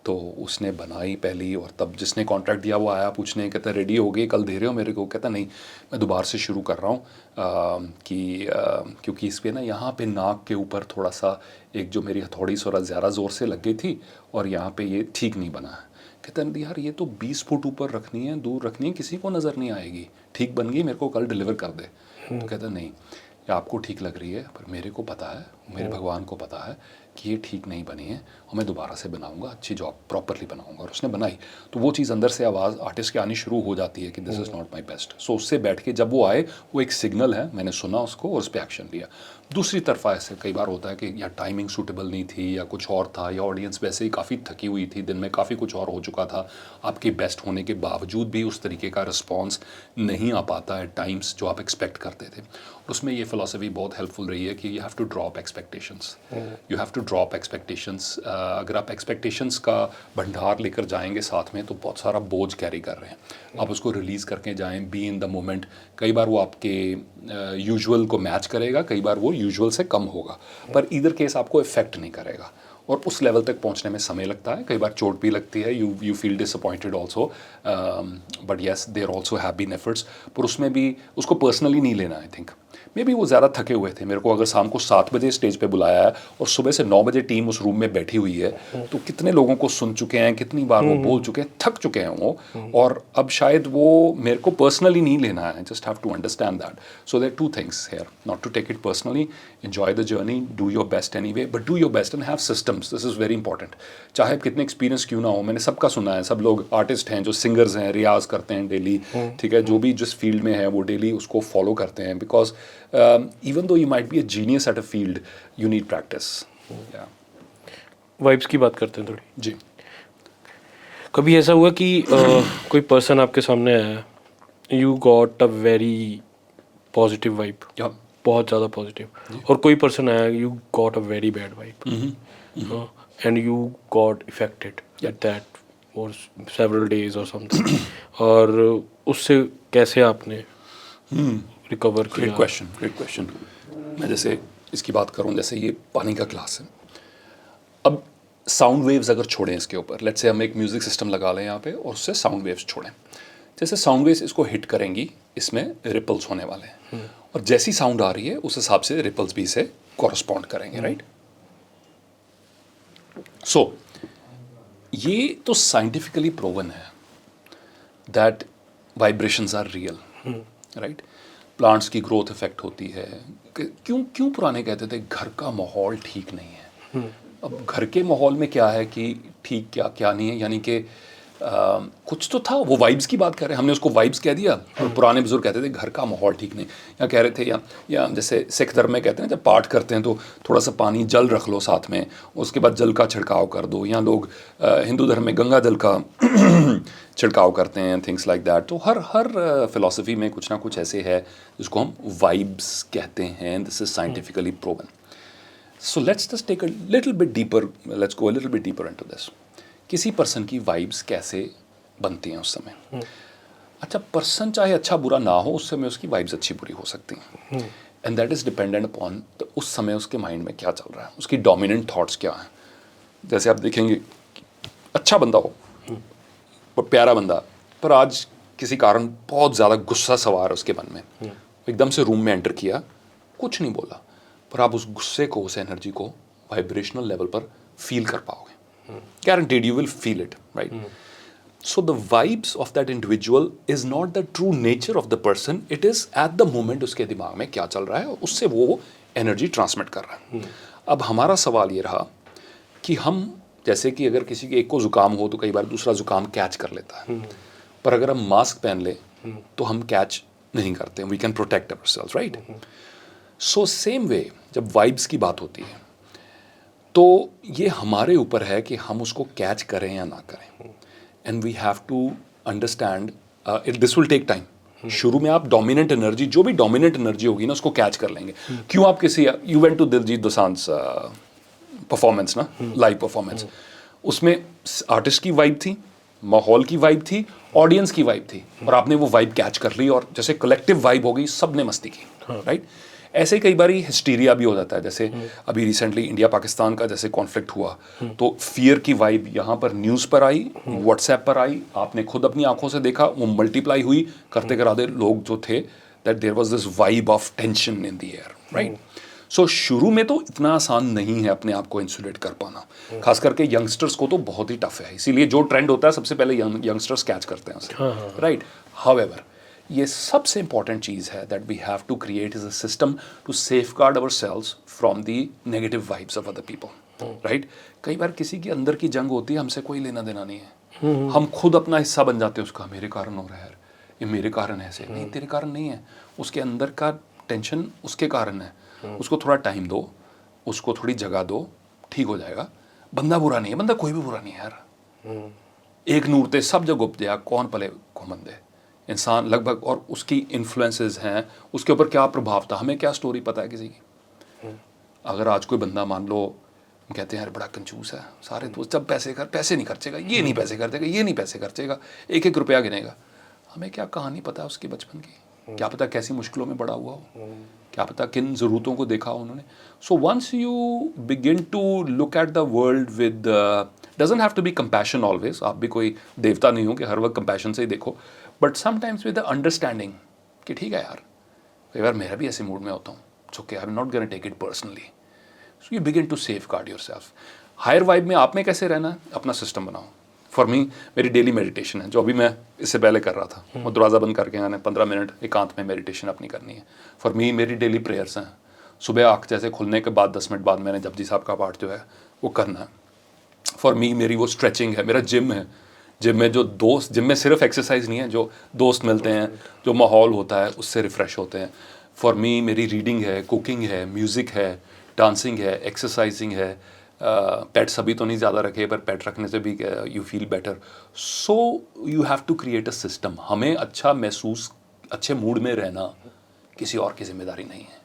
तो उसने बनाई पहली, और तब जिसने कॉन्ट्रैक्ट दिया वो आया पूछने, कहता रेडी हो गई, कल दे रहे हो मेरे को? कहता नहीं, मैं दोबारा से शुरू कर रहा हूँ क्योंकि इस पर ना यहाँ पे नाक के ऊपर थोड़ा सा एक जो मेरी हथौड़ी थोड़ा ज़्यादा ज़ोर से लग गई थी और यहाँ पे ये ठीक नहीं बना है। कहता है यार ये तो 20 फुट ऊपर रखनी है, दूर रखनी है, किसी को नज़र नहीं आएगी, ठीक बन गई, मेरे को कल डिलीवर कर दे। तो कहता नहीं, ये आपको ठीक लग रही है पर मेरे को पता है, मेरे भगवान को पता है कि ये ठीक नहीं बनी है, और मैं दोबारा से बनाऊंगा, अच्छी जॉब प्रॉपरली बनाऊंगा। और उसने बनाई, तो वो चीज़ अंदर से आवाज़ आर्टिस्ट की आनी शुरू हो जाती है कि this is not my best. So उससे बैठ के जब वो आए, वो एक सिग्नल है, मैंने सुना उसको और उस पर एक्शन लिया। दूसरी तरफा ऐसे कई बार होता है कि या टाइमिंग सूटेबल नहीं थी, या कुछ और था, या ऑडियंस वैसे ही काफ़ी थकी हुई थी, दिन में काफ़ी कुछ और हो चुका था, आपके बेस्ट होने के बावजूद भी उस तरीके का रिस्पॉन्स नहीं आ पाता है टाइम्स जो आप एक्सपेक्ट करते थे। उसमें ये फ़िलॉसफी बहुत हेल्पफुल रही है कि you have to drop expectations, you have to drop expectations. अगर आप एक्सपेक्टेशंस का भंडार लेकर जाएंगे साथ में, तो बहुत सारा बोझ कैरी कर रहे हैं। आप उसको रिलीज़ करके जाएं, बी इन द मोमेंट। कई बार वो आपके यूजुअल को मैच करेगा, कई बार वो यूजुअल से कम होगा, पर ईदर केस आपको इफ़ेक्ट नहीं करेगा। और उस लेवल तक पहुंचने में समय लगता है, कई बार चोट भी लगती है, you feel disappointed also, but yes there also have been efforts. पर उसमें भी उसको पर्सनली नहीं लेना। आई थिंक मे बी वो ज़्यादा थके हुए थे। मेरे को अगर शाम को 7 बजे स्टेज पे बुलाया है और सुबह से 9 बजे टीम उस रूम में बैठी हुई है, तो कितने लोगों को सुन चुके हैं, कितनी बार वो बोल चुके हैं, थक चुके हैं वो, और अब शायद वो मेरे को पर्सनली नहीं लेना है। Just have to understand that. So there two things here, not to take it personally, enjoy the journey, do your best anyway, but do your best and have systems. This is very important. चाहे आप कितने experience क्यों ना हो, मैंने सबका सुना है, सब लोग आर्टिस्ट हैं जो सिंगर्स हैं, रियाज करते हैं डेली, ठीक है, जो भी जिस फील्ड में है वो डेली उसको फॉलो करते हैं, because even though you might be a genius at a field, you need practice. Yeah. Vibes की बात करते हैं थोड़ी। जी। कभी ऐसा हुआ कि कोई पर्सन आपके सामने आया, you got a very positive vibe, Yeah. बहुत ज़्यादा पॉजिटिव, और कोई पर्सन आया, you got a very bad vibe and you got affected at that for several days और समथिंग, और उससे कैसे आपने रिकवर किया? Great question, great question. मैं जैसे इसकी बात करूं, जैसे ये पानी का ग्लास है, अब साउंड वेव्स अगर छोड़ें इसके ऊपर, लेट्स से हम एक म्यूजिक सिस्टम लगा लें यहाँ पे और उससे साउंड वेव्स छोड़ें, जैसे साउंड वेव्स इसको हिट करेंगी, इसमें रिपल्स होने वाले हैं, और जैसी साउंड आ रही है उस हिसाब से रिपल्स भी इसे कॉरस्पॉन्ड करेंगे, राइट? सो ये तो साइंटिफिकली प्रूवन है that vibrations are real, right? Plants की ग्रोथ इफेक्ट होती है। क्यों पुराने कहते थे घर का माहौल ठीक नहीं है। अब घर के माहौल में क्या है कि ठीक क्या क्या नहीं है, यानी कि कुछ तो था, वो वाइब्स की बात कर रहे हैं, हमने उसको वाइब्स कह दिया, और पुराने बुजुर्ग कहते थे घर का माहौल ठीक नहीं, या कह रहे थे, या जैसे सिख धर्म में कहते हैं जब पाठ करते हैं तो थोड़ा सा पानी जल रख लो साथ में, उसके बाद जल का छिड़काव कर दो, या लोग हिंदू धर्म में गंगा जल का छिड़काव करते हैं, थिंग्स लाइक दैट। तो हर फिलॉसफी में कुछ ना कुछ ऐसे है जिसको हम वाइब्स कहते हैं। This is scientifically proven. So let's just take a little bit deeper, let's go a little bit deeper into this. किसी पर्सन की वाइब्स कैसे बनती हैं उस समय? अच्छा, पर्सन चाहे अच्छा बुरा ना हो, उस समय उसकी वाइब्स अच्छी बुरी हो सकती हैं, and that is dependent upon उस समय उसके माइंड में क्या चल रहा है, उसकी डोमिनेंट थॉट्स क्या हैं। जैसे आप देखेंगे, अच्छा बंदा हो, प्यारा बंदा, पर आज किसी कारण बहुत ज़्यादा गुस्सा सवार है उसके मन में, एकदम से रूम में एंटर किया, कुछ नहीं बोला, पर आप उस गुस्से को, उस एनर्जी को वाइब्रेशनल लेवल पर फील कर पाओगे। Guaranteed you will feel it, right? So the vibes of that individual is not the true nature of the person. It is at the moment उसके दिमाग में क्या चल रहा है और उससे वो एनर्जी ट्रांसमिट कर रहा है। अब हमारा सवाल ये रहा कि हम, जैसे कि अगर किसी के एक को जुकाम हो तो कई बार दूसरा जुकाम कैच कर लेता है, पर अगर हम मास्क पहन ले तो हम कैच नहीं करते, we can protect ourselves, right? So same way जब वाइब्स की बात होती है तो ये हमारे ऊपर है कि हम उसको कैच करें या ना करें, and we have to understand this will take time. शुरू में आप डोमिनेंट एनर्जी, जो भी डोमिनेंट एनर्जी होगी ना, उसको कैच कर लेंगे। क्यों आप किसी, you went to Diljit Dosanjh performance ना, लाइव परफॉर्मेंस, उसमें आर्टिस्ट की वाइब थी, माहौल की वाइब थी, ऑडियंस की वाइब थी, और आपने वो वाइब कैच कर ली और जैसे कलेक्टिव वाइब हो गई, सबने मस्ती की, राइट? ऐसे ही कई बार हिस्टीरिया भी हो जाता है, जैसे अभी रिसेंटली इंडिया पाकिस्तान का जैसे कॉन्फ्लिक्ट हुआ, तो फियर की वाइब यहाँ पर न्यूज़ पर आई, व्हाट्सएप पर आई, आपने खुद अपनी आंखों से देखा, वो मल्टीप्लाई हुई करते कराते लोग जो थे, that there was this vibe of tension in the air, right? So शुरू में तो इतना आसान नहीं है अपने आप को इंसुलेट कर पाना, खास करके यंगस्टर्स को तो बहुत ही टफ है, इसीलिए जो ट्रेंड होता है सबसे पहले यंगस्टर्स कैच करते हैं उसे, राइट? हाउएवर ये सबसे इंपॉर्टेंट चीज़ है that we have to create is a system to safeguard ourselves from the negative vibes of other people, right? कई बार किसी की अंदर की जंग होती है, हमसे कोई लेना देना नहीं है, हम खुद अपना हिस्सा बन जाते हैं उसका, मेरे कारण हो रहा है, ये मेरे कारण है, ऐसे नहीं, तेरे कारण नहीं है, उसके अंदर का टेंशन उसके कारण है, उसको थोड़ा टाइम दो, उसको थोड़ी जगह दो, ठीक हो जाएगा। बंदा बुरा नहीं है, बंदा कोई भी बुरा नहीं है यार, एक नूर ते सब जग उपजया, कौन पले को मंदे, इंसान लगभग, और उसकी इन्फ्लुएंसेस हैं, उसके ऊपर क्या प्रभाव था, हमें क्या स्टोरी पता है किसी की? अगर आज कोई बंदा, मान लो कहते हैं यार बड़ा कंजूस है, सारे दोस्त जब पैसे नहीं खर्चेगा, ये नहीं पैसे खर्चेगा, ये नहीं पैसे खर्चेगा, एक एक रुपया गिनेगा, हमें क्या कहानी पता है उसकी बचपन की? क्या पता कैसी मुश्किलों में बड़ा हुआ हो, क्या पता किन ज़रूरतों को देखा हो उन्होंने. So once you begin to look at the world with, doesn't have to be compassion always, आप भी कोई देवता नहीं हो कि हर वक्त कंपैशन से ही देखो, but sometimes with the understanding कि ठीक है यार, कई बार मेरा भी ऐसे मूड में होता हूँ, it's okay, I am not gonna take it personally. So you begin to safeguard yourself. Higher vibe में आप में कैसे रहना है, अपना सिस्टम बनाओ. फॉर मी मेरी डेली मेडिटेशन है, जो अभी मैं इससे पहले कर रहा था, वो दरवाज़ा बंद करके मैंने 15 मिनट एकांत में मेडिटेशन अपनी करनी है. फॉर मी मेरी डेली प्रेयर्स हैं, सुबह आँख जैसे खुलने के बाद 10 मिनट बाद मैंने जपजी साहब का पाठ जो है वो करना है. फॉर मी मेरी वो स्ट्रेचिंग है, मेरा जिम है, जिम में जो दोस्त, जिम में सिर्फ एक्सरसाइज नहीं है, जो दोस्त मिलते हैं, जो माहौल होता है उससे रिफ़्रेश होते हैं. फॉर मी मेरी रीडिंग है, कुकिंग है, म्यूज़िक है, डांसिंग है, एक्सरसाइजिंग है. पेट्स अभी तो नहीं ज़्यादा रखे, पर पेट रखने से भी you feel better. So you have to create a system. हमें अच्छा महसूस, अच्छे मूड में रहना किसी और की जिम्मेदारी नहीं है.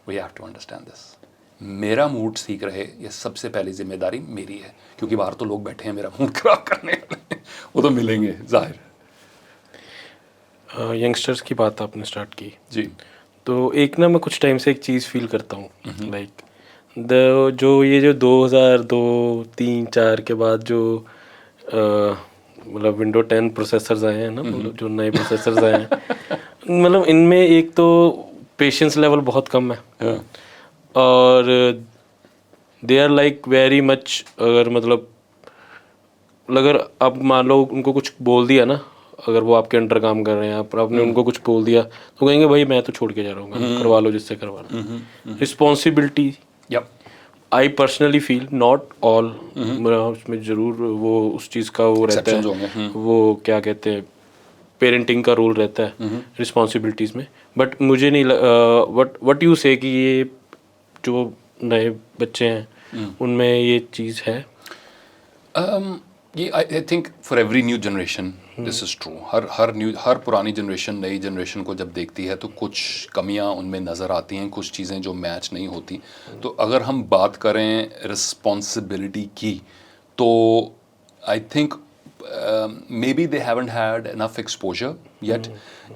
We have to understand this. मेरा मूड ठीक रहे, ये सबसे पहली जिम्मेदारी मेरी है, क्योंकि बाहर तो लोग बैठे हैं मेरा मूड खराब करने वाले, वो तो मिलेंगे जाहिर. यंगस्टर्स की बात आपने स्टार्ट की जी. तो एक ना मैं कुछ टाइम से एक चीज़ फील करता हूँ, लाइक जो 2002-3-4 के बाद जो मतलब विंडो 10 प्रोसेसर्स आए हैं ना, मतलब जो नए प्रोसेसर्स आए हैं, मतलब इनमें एक तो पेशेंस लेवल बहुत कम है. हाँ. और they are like very much, अगर आप मान लो उनको कुछ बोल दिया ना, अगर वो आपके अंडर काम कर रहे हैं, आपने उनको कुछ बोल दिया तो कहेंगे भाई मैं तो छोड़ के जा रहा हूँ, करवा लो जिससे करवा लो. Responsibility, I personally feel, not all, उसमें ज़रूर वो उस चीज़ का वो रहता है, वो क्या कहते हैं, पेरेंटिंग का रोल रहता है रिस्पॉन्सिबिलिटीज़ में. बट मुझे नहीं व्हाट यू से कि ये जो नए बच्चे हैं उनमें ये चीज़ है. ये I think for every new generation this is true. हर पुरानी जनरेशन नई जनरेशन को जब देखती है तो कुछ कमियां उनमें नज़र आती हैं, कुछ चीज़ें जो मैच नहीं होती. तो अगर हम बात करें रिस्पॉन्सिबिलिटी की, तो I think may be they haven't had enough exposure yet.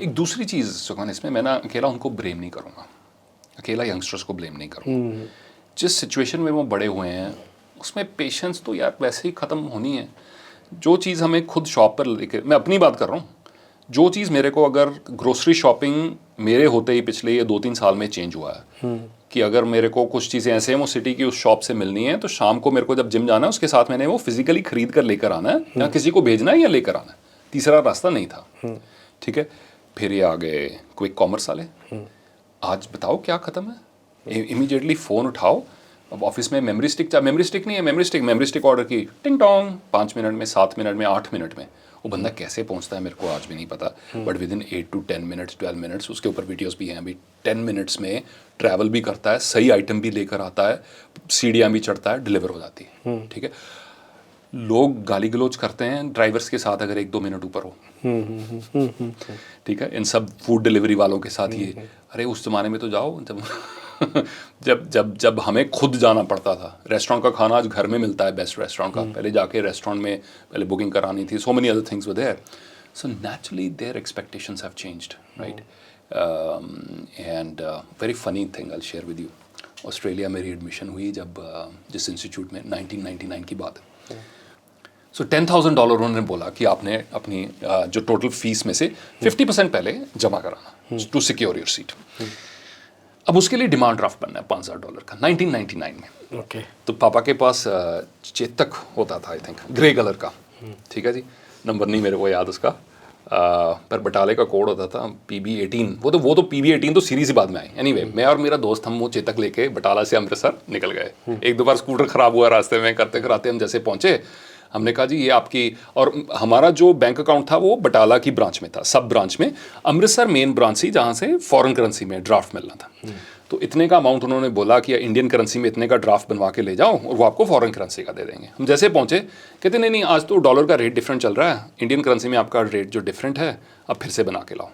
एक दूसरी चीज़ सुखान, इसमें मैं ना अकेला उनको ब्लेम नहीं करूँगा, अकेला यंगस्टर्स को ब्लेम नहीं करूँगा. जिस सिचुएशन में वो बड़े हुए हैं उसमें पेशेंस तो यार वैसे ही ख़त्म होनी है. जो चीज़ हमें खुद शॉप पर लेके, मैं अपनी बात कर रहा हूँ, जो चीज़ मेरे को अगर ग्रोसरी शॉपिंग मेरे होते ही पिछले ये 2-3 साल में चेंज हुआ है कि अगर मेरे को कुछ चीज़ें ऐसे हैं वो सिटी की उस शॉप से मिलनी है, तो शाम को मेरे को जब जिम जाना है उसके साथ मैंने वो फिजिकली खरीद कर लेकर आना है, या किसी को भेजना है या लेकर आना है. तीसरा रास्ता नहीं था. ठीक है. फिर ये आ गए क्विक कॉमर्स वाले. आज बताओ क्या ख़त्म है, इमीडिएटली फ़ोन उठाओ. अब ऑफिस में मेमोरी स्टिक नहीं है, मेमोरी स्टिक ऑर्डर की, टिंग टोंग, 5 मिनट में, 7 मिनट में, 8 मिनट में. वो बंदा कैसे पहुंचता है मेरे को आज भी नहीं पता, but with in 8 to 10 minutes, 12 minutes, उसके ऊपर वीडियोस भी हैं अभी, 10 मिनट्स में ट्रैवल भी करता है, सही आइटम भी लेकर आता है, सीढ़ियाँ भी चढ़ता है, डिलीवर हो जाती है. ठीक है. लोग गाली गलौज करते हैं ड्राइवर्स के साथ अगर 1-2 मिनट ऊपर हो. ठीक है. इन सब फूड डिलीवरी वालों के साथ ये, अरे उस ज़माने में तो जाओ जब हमें खुद जाना पड़ता था. रेस्टोरेंट का खाना आज घर में मिलता है, बेस्ट रेस्टोरेंट का. पहले जाके रेस्टोरेंट में पहले बुकिंग करानी थी. So many other things were there. So naturally their expectations have changed, right. And very funny thing I will share with you. Australia मेरी एडमिशन हुई जब जिस इंस्टीट्यूट में, 1999 की बात. सो $10,000 उन्होंने बोला कि आपने अपनी जो टोटल फीस में से 50% पहले जमा कराना टू सिक्योर योर सीट. अब उसके लिए डिमांड ड्राफ्ट बनना है $5,000 का, 1999 में. ओके. तो पापा के पास चेतक होता था, आई थिंक ग्रे कलर का. ठीक है जी, नंबर नहीं मेरे को याद उसका, पर बटाले का कोड होता था PB18. वो तो PB18 तो सीरीज ही बाद में आई. एनीवे, मैं और मेरा दोस्त हम वो चेतक लेके बटाला से अमृतसर निकल गए. एक दो बार स्कूटर ख़राब हुआ रास्ते में, करते कराते हम जैसे पहुँचे, हमने कहा जी ये आपकी, और हमारा जो बैंक अकाउंट था वो बटाला की ब्रांच में था, सब ब्रांच में. अमृतसर मेन ब्रांच थी जहाँ से फॉरेन करेंसी में ड्राफ्ट मिलना था. तो इतने का अमाउंट उन्होंने बोला कि इंडियन करेंसी में इतने का ड्राफ्ट बनवा के ले जाओ और वो आपको फॉरेन करेंसी का दे देंगे. हम जैसे पहुँचे, कहते नहीं आज तो डॉलर का रेट डिफरेंट चल रहा है, इंडियन करेंसी में आपका रेट जो डिफरेंट है अब फिर से बना के लाओ.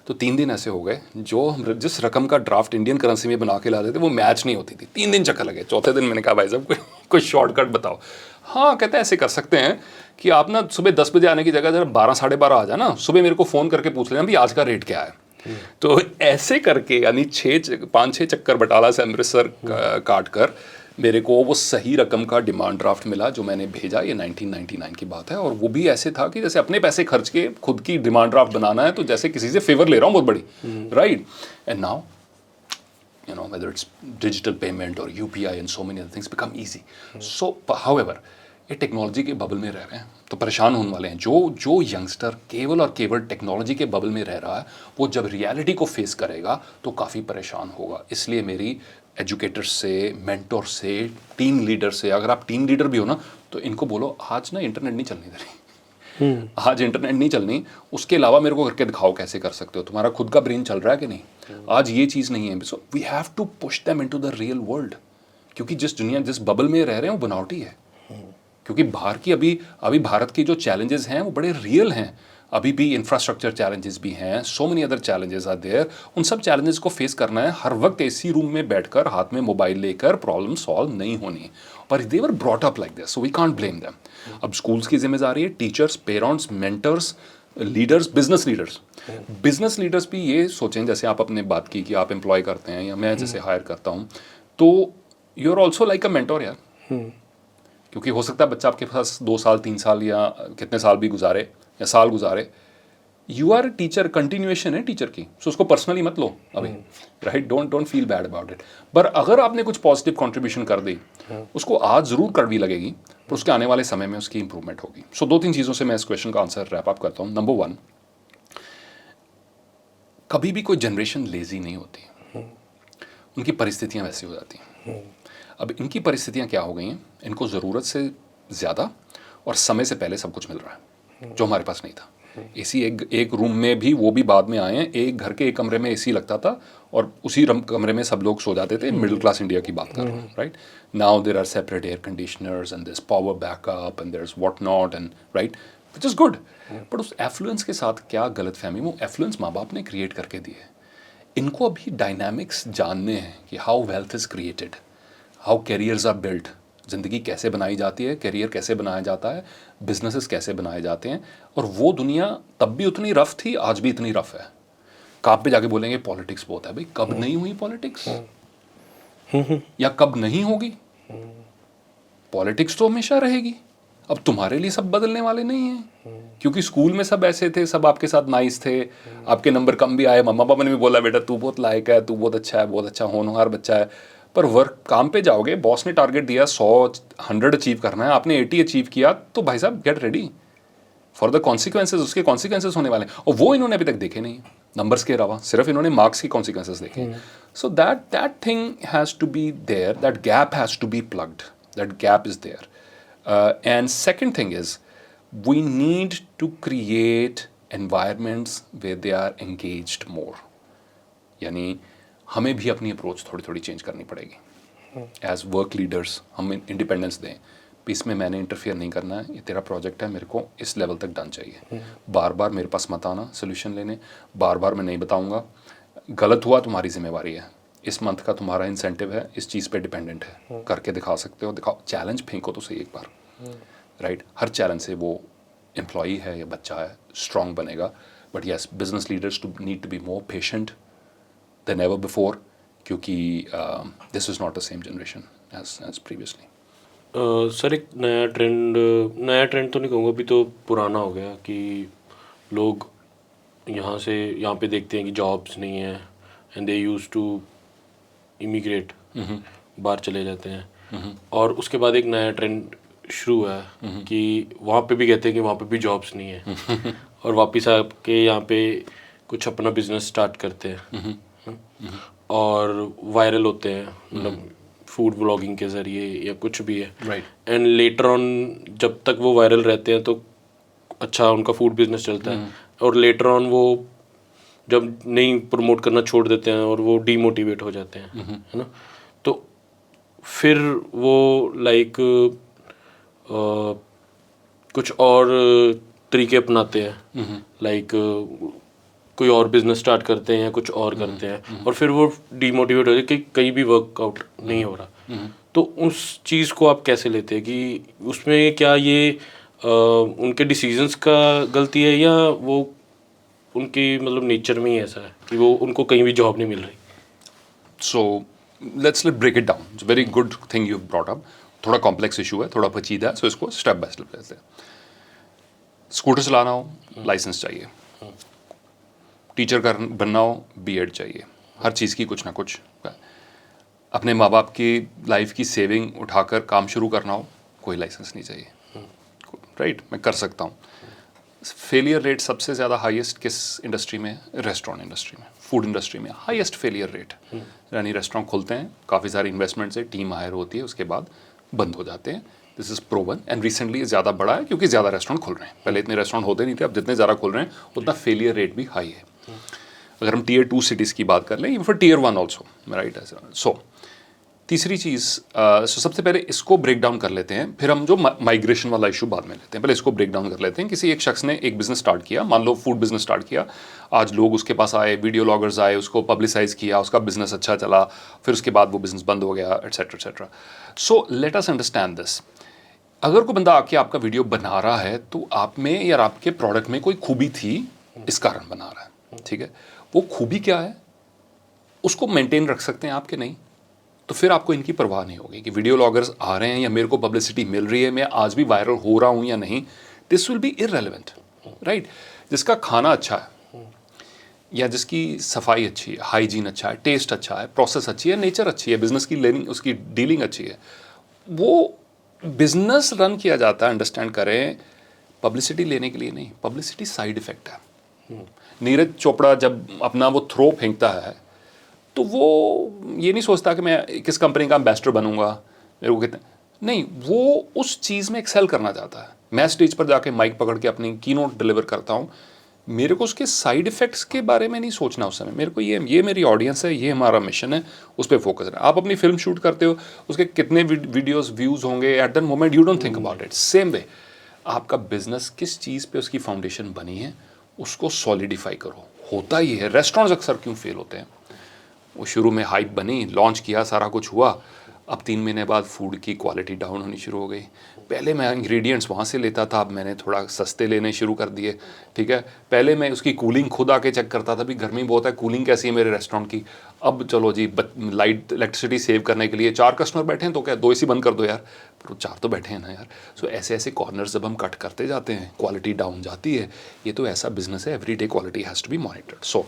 तो 3 दिन ऐसे हो गए, जो हम जिस रकम का ड्राफ्ट इंडियन करेंसी में बना के लाते थे वो मैच नहीं होती थी. 3 दिन चक्कर लगे. चौथे दिन मैंने कहा भाई साहब कोई शॉर्टकट बताओ. हाँ, कहते हैं ऐसे कर सकते हैं कि आप ना सुबह 10 बजे आने की जगह जरा 12 साढ़े 12 आ जाना, सुबह मेरे को फ़ोन करके पूछ लेना भी आज का रेट क्या है. तो ऐसे करके यानी 5-6 चक्कर बटाला से अमृतसर काट कर मेरे को वो सही रकम का डिमांड ड्राफ्ट मिला जो मैंने भेजा। ये 1999 की बात है, और वो भी ऐसे था कि जैसे अपने पैसे खर्च के खुद की डिमांड ड्राफ्ट बनाना है तो जैसे किसी से फेवर ले रहा हूँ बहुत बड़ी, right. And now you know, whether it's digital payment or UPI and so many other things become easy. So, however, ये टेक्नोलॉजी के बबल में रह रहे हैं तो परेशान होने वाले हैं। जो यंगस्टर केवल और केवल टेक्नोलॉजी के बबल में रह रहा है वो जब रियलिटी को फेस करेगा तो काफ़ी परेशान होगा। इसलिए मेरी एजुकेटर्स से, मेंटोर से, टीम लीडर से, अगर आप टीम लीडर भी हो ना तो इनको बोलो आज ना इंटरनेट नहीं चलनी दे रही, आज इंटरनेट नहीं चलनी, उसके अलावा मेरे को करके दिखाओ कैसे कर सकते हो, तुम्हारा खुद का ब्रेन चल रहा है कि नहीं, आज ये चीज़ नहीं है। So we have to push them into the real world, क्योंकि जिस बबल में रह रहे हैं वो बनावटी है। क्योंकि बाहर की अभी भारत की जो चैलेंजेस हैं वो बड़े रियल हैं, अभी भी इंफ्रास्ट्रक्चर चैलेंजेस भी हैं, so many other challenges are there. उन सब चैलेंजेस को फेस करना है, हर वक्त एसी रूम में बैठकर हाथ में मोबाइल लेकर प्रॉब्लम सॉल्व नहीं होनी, पर they were brought up like this, so we can't blame them. अब स्कूल्स की जिम्मेदारी है, teachers, parents, mentors, leaders, business leaders भी ये सोचें, जैसे आप अपने बात की कि आप एम्प्लॉय करते हैं या मैं जैसे हायर करता हूँ, तो you are also like a mentor यार। क्योंकि हो सकता है बच्चा आपके पास 2 साल 3 साल या कितने साल भी गुजारे या साल गुजारे, यू आर टीचर, कंटिन्यूएशन है टीचर की, सो उसको पर्सनली मत लो अभी, right. Don't feel bad about it. पर अगर आपने कुछ पॉजिटिव कंट्रीब्यूशन कर दी, उसको आज ज़रूर कड़वी लगेगी पर उसके आने वाले समय में उसकी इंप्रूवमेंट होगी। सो 2-3 चीज़ों से मैं इस क्वेश्चन का आंसर रैप अप करता हूँ। नंबर 1, कभी भी कोई जनरेशन लेजी नहीं होती, उनकी परिस्थितियाँ वैसी हो जाती हैं। अब इनकी परिस्थितियाँ क्या हो गई हैं, इनको ज़रूरत से ज़्यादा और समय से पहले सब कुछ मिल रहा है जो हमारे पास नहीं था। एसी एक रूम में भी, वो भी बाद में आए हैं, एक घर के एक कमरे में एसी लगता था और उसी कमरे में सब लोग सो जाते थे। मिडिल क्लास इंडिया की बात कर रहा हूँ, right. Now there are separate air conditioners and there is power backup and there is what not and right, which is good. But उस एफ्लुएंस के साथ क्या गलत फहमी, वो एफ्लुएंस माँ बाप ने क्रिएट करके दी है। इनको अभी डायनामिक्स जानने हैं कि how wealth is created, how careers are built, ज़िंदगी कैसे बनाई जाती है, करियर कैसे बनाया जाता है, बिजनेसेस कैसे बनाए जाते हैं। और वो दुनिया तब भी उतनी रफ थी, आज भी इतनी रफ है। कहाँ पे जाके बोलेंगे पॉलिटिक्स बहुत है, भाई कब नहीं हुई पॉलिटिक्स या कब नहीं होगी? पॉलिटिक्स तो हमेशा रहेगी। अब तुम्हारे लिए सब बदलने वाले नहीं हैं, क्योंकि स्कूल में सब ऐसे थे, सब आपके साथ नाइस थे, आपके नंबर कम भी आए, मम्मा पापा ने भी बोला बेटा तू बहुत लायक है, तू बहुत अच्छा है, बहुत अच्छा होनहार बच्चा है। पर वर्क काम पे जाओगे, बॉस ने टारगेट दिया 100 अचीव करना है, आपने 80 अचीव किया, तो भाई साहब get ready for the consequences, उसके कॉन्सिक्वेंसेज होने वाले हैं। और वो इन्होंने अभी तक देखे नहीं, नंबर्स के अलावा सिर्फ इन्होंने मार्क्स के कॉन्सिक्वेंसेज देखे। So that thing has to be there, that gap has to be plugged, that gap is there. And second thing is we need to create environments where they are engaged more, यानी हमें भी अपनी approach थोड़ी थोड़ी change करनी पड़ेगी as work leaders. हम independence दें, इसमें मैंने इंटरफेयर नहीं करना है, ये तेरा प्रोजेक्ट है, मेरे को इस लेवल तक डन चाहिए। बार बार मेरे पास मत आना सोल्यूशन लेने, बार बार मैं नहीं बताऊंगा, गलत हुआ तुम्हारी जिम्मेवारी है, इस मंथ का तुम्हारा इंसेंटिव है, इस चीज़ पे डिपेंडेंट है, करके दिखा सकते हो, दिखाओ। चैलेंज फेंको तो सही एक बार, राइट। हर चैलेंज से वो एम्प्लॉई है या बच्चा है स्ट्रॉन्ग बनेगा। But yes, business leaders too need to be more patient than ever before, क्योंकि this is not the same generation as previously. Sir एक नया ट्रेंड तो नहीं कहूँगा, अभी तो पुराना हो गया कि लोग यहाँ पे देखते हैं कि जॉब्स नहीं है and they use to immigrate, बाहर चले जाते हैं। और उसके बाद एक नया ट्रेंड शुरू हुआ है कि वहाँ पे भी कहते हैं कि वहाँ पे भी जॉब्स नहीं है और वापस आके यहाँ पे कुछ अपना बिजनेस स्टार्ट करते हैं और वायरल होते हैं, मतलब फूड व्लॉगिंग के ज़रिए या कुछ भी है, राइट। एंड लेटर ऑन जब तक वो वायरल रहते हैं तो अच्छा उनका फूड बिजनेस चलता है, और लेटर ऑन वो जब नहीं प्रमोट करना छोड़ देते हैं और वो डीमोटिवेट हो जाते हैं, है ना। तो फिर वो लाइक कुछ और तरीके अपनाते हैं, लाइक कोई और बिजनेस स्टार्ट करते हैं या कुछ और करते हैं, और फिर वो डीमोटिवेट हो जाते हैं कि कहीं भी वर्कआउट नहीं हो रहा। तो उस चीज़ को आप कैसे लेते हैं कि उसमें क्या ये उनके डिसीजंस का गलती है या वो उनकी मतलब नेचर में ही ऐसा है कि वो उनको कहीं भी जॉब नहीं मिल रही. So let's break it down. It's very good thing you brought up. थोड़ा कॉम्प्लेक्स इशू है, थोड़ा पेचीदा है, सो इसको स्टेप बाय स्टेप लेते हैं. स्कूटर चलाना हो लाइसेंस चाहिए, टीचर बनना हो बीएड चाहिए, हर चीज़ की कुछ ना कुछ. अपने माँ बाप की लाइफ की सेविंग उठाकर काम शुरू करना हो, कोई लाइसेंस नहीं चाहिए. राइट, मैं कर सकता हूँ. फेलियर रेट सबसे ज़्यादा हाईएस्ट किस इंडस्ट्री में? रेस्टोरेंट इंडस्ट्री में, फूड इंडस्ट्री में हाईएस्ट फेलियर रेट. यानी रेस्टोरेंट खुलते हैं, काफ़ी सारी इन्वेस्टमेंट से टीम हायर होती है, उसके बाद बंद हो जाते हैं. This is proven and recently ज़्यादा बढ़ा है क्योंकि ज़्यादा रेस्टोरेंट खुल रहे हैं. पहले इतने रेस्टोरेंट होते नहीं थे, अब जितने ज़्यादा खुल रहे हैं उतना फेलियर रेट भी हाई है. अगर हम टीयर 2 सिटीज़ की बात कर लें या फिर टीयर 1 ऑल्सो, राइट. सो तीसरी चीज़, सबसे पहले इसको ब्रेक डाउन कर लेते हैं, फिर हम जो माइग्रेशन वाला इशू बाद में लेते हैं. पहले इसको ब्रेक डाउन कर लेते हैं. किसी एक शख्स ने एक बिज़नेस स्टार्ट किया, मान लो फूड बिज़नेस स्टार्ट किया. आज लोग उसके पास आए, वीडियो लॉगर्स आए, उसको पब्लिसाइज किया, उसका बिज़नेस अच्छा चला, फिर उसके बाद वो बिज़नेस बंद हो गया, etcetera etcetera. So let us understand this. अगर कोई बंदा आके आपका वीडियो बना रहा है तो आप में या आपके प्रोडक्ट में कोई खूबी थी, इस कारण बना रहा है. ठीक है, वो खूबी क्या है उसको मेंटेन रख सकते हैं आप कि नहीं, तो फिर आपको इनकी परवाह नहीं होगी कि वीडियो लॉगर्स आ रहे हैं या मेरे को पब्लिसिटी मिल रही है, मैं आज भी वायरल हो रहा हूँ या नहीं. This will be irrelevant, right. जिसका खाना अच्छा है या जिसकी सफाई अच्छी है, हाइजीन अच्छा है, टेस्ट अच्छा है, प्रोसेस अच्छी है, नेचर अच्छी है, बिजनेस की लेनिंग उसकी डीलिंग अच्छी है, वो बिजनेस रन किया जाता है. अंडरस्टैंड करें, पब्लिसिटी लेने के लिए नहीं. पब्लिसिटी साइड इफेक्ट है. नीरज चोपड़ा जब अपना वो थ्रो फेंकता है तो वो ये नहीं सोचता कि मैं किस कंपनी का एम्बेसडर बनूंगा, मेरे को कितने नहीं, वो उस चीज़ में एक्सेल करना चाहता है. मैं स्टेज पर जाके माइक पकड़ के अपनी कीनोट डिलीवर करता हूँ, मेरे को उसके साइड इफ़ेक्ट्स के बारे में नहीं सोचना उस समय. मेरे को ये मेरी ऑडियंस है, ये हमारा मिशन है, उस पर फोकस है. आप अपनी फिल्म शूट करते हो, उसके कितने वीडियोस व्यूज़ होंगे, at that moment you don't think about it. Same way आपका बिजनेस किस चीज़ पे उसकी फाउंडेशन बनी है उसको सॉलिडिफाई करो. होता ही है, रेस्टोरेंट्स अक्सर क्यों फेल होते हैं? वो शुरू में हाइप बनी, लॉन्च किया, सारा कुछ हुआ, अब 3 महीने बाद फूड की क्वालिटी डाउन होनी शुरू हो गई. पहले मैं इंग्रेडिएंट्स वहाँ से लेता था, अब मैंने थोड़ा सस्ते लेने शुरू कर दिए. ठीक है, पहले मैं उसकी कूलिंग खुद आके चेक करता था, भी गर्मी बहुत है, कूलिंग कैसी है मेरे रेस्टोरेंट की. अब चलो जी, लाइट इलेक्ट्रिसिटी सेव करने के लिए 4 कस्टमर बैठे हैं तो क्या 2 AC बंद कर दो यार, पर 4 तो बैठे हैं ना यार. सो ऐसे ऐसे कॉर्नर्स जब हम कट करते जाते हैं, क्वालिटी डाउन जाती है. ये तो ऐसा बिजनेस है, every day quality has to be monitored. So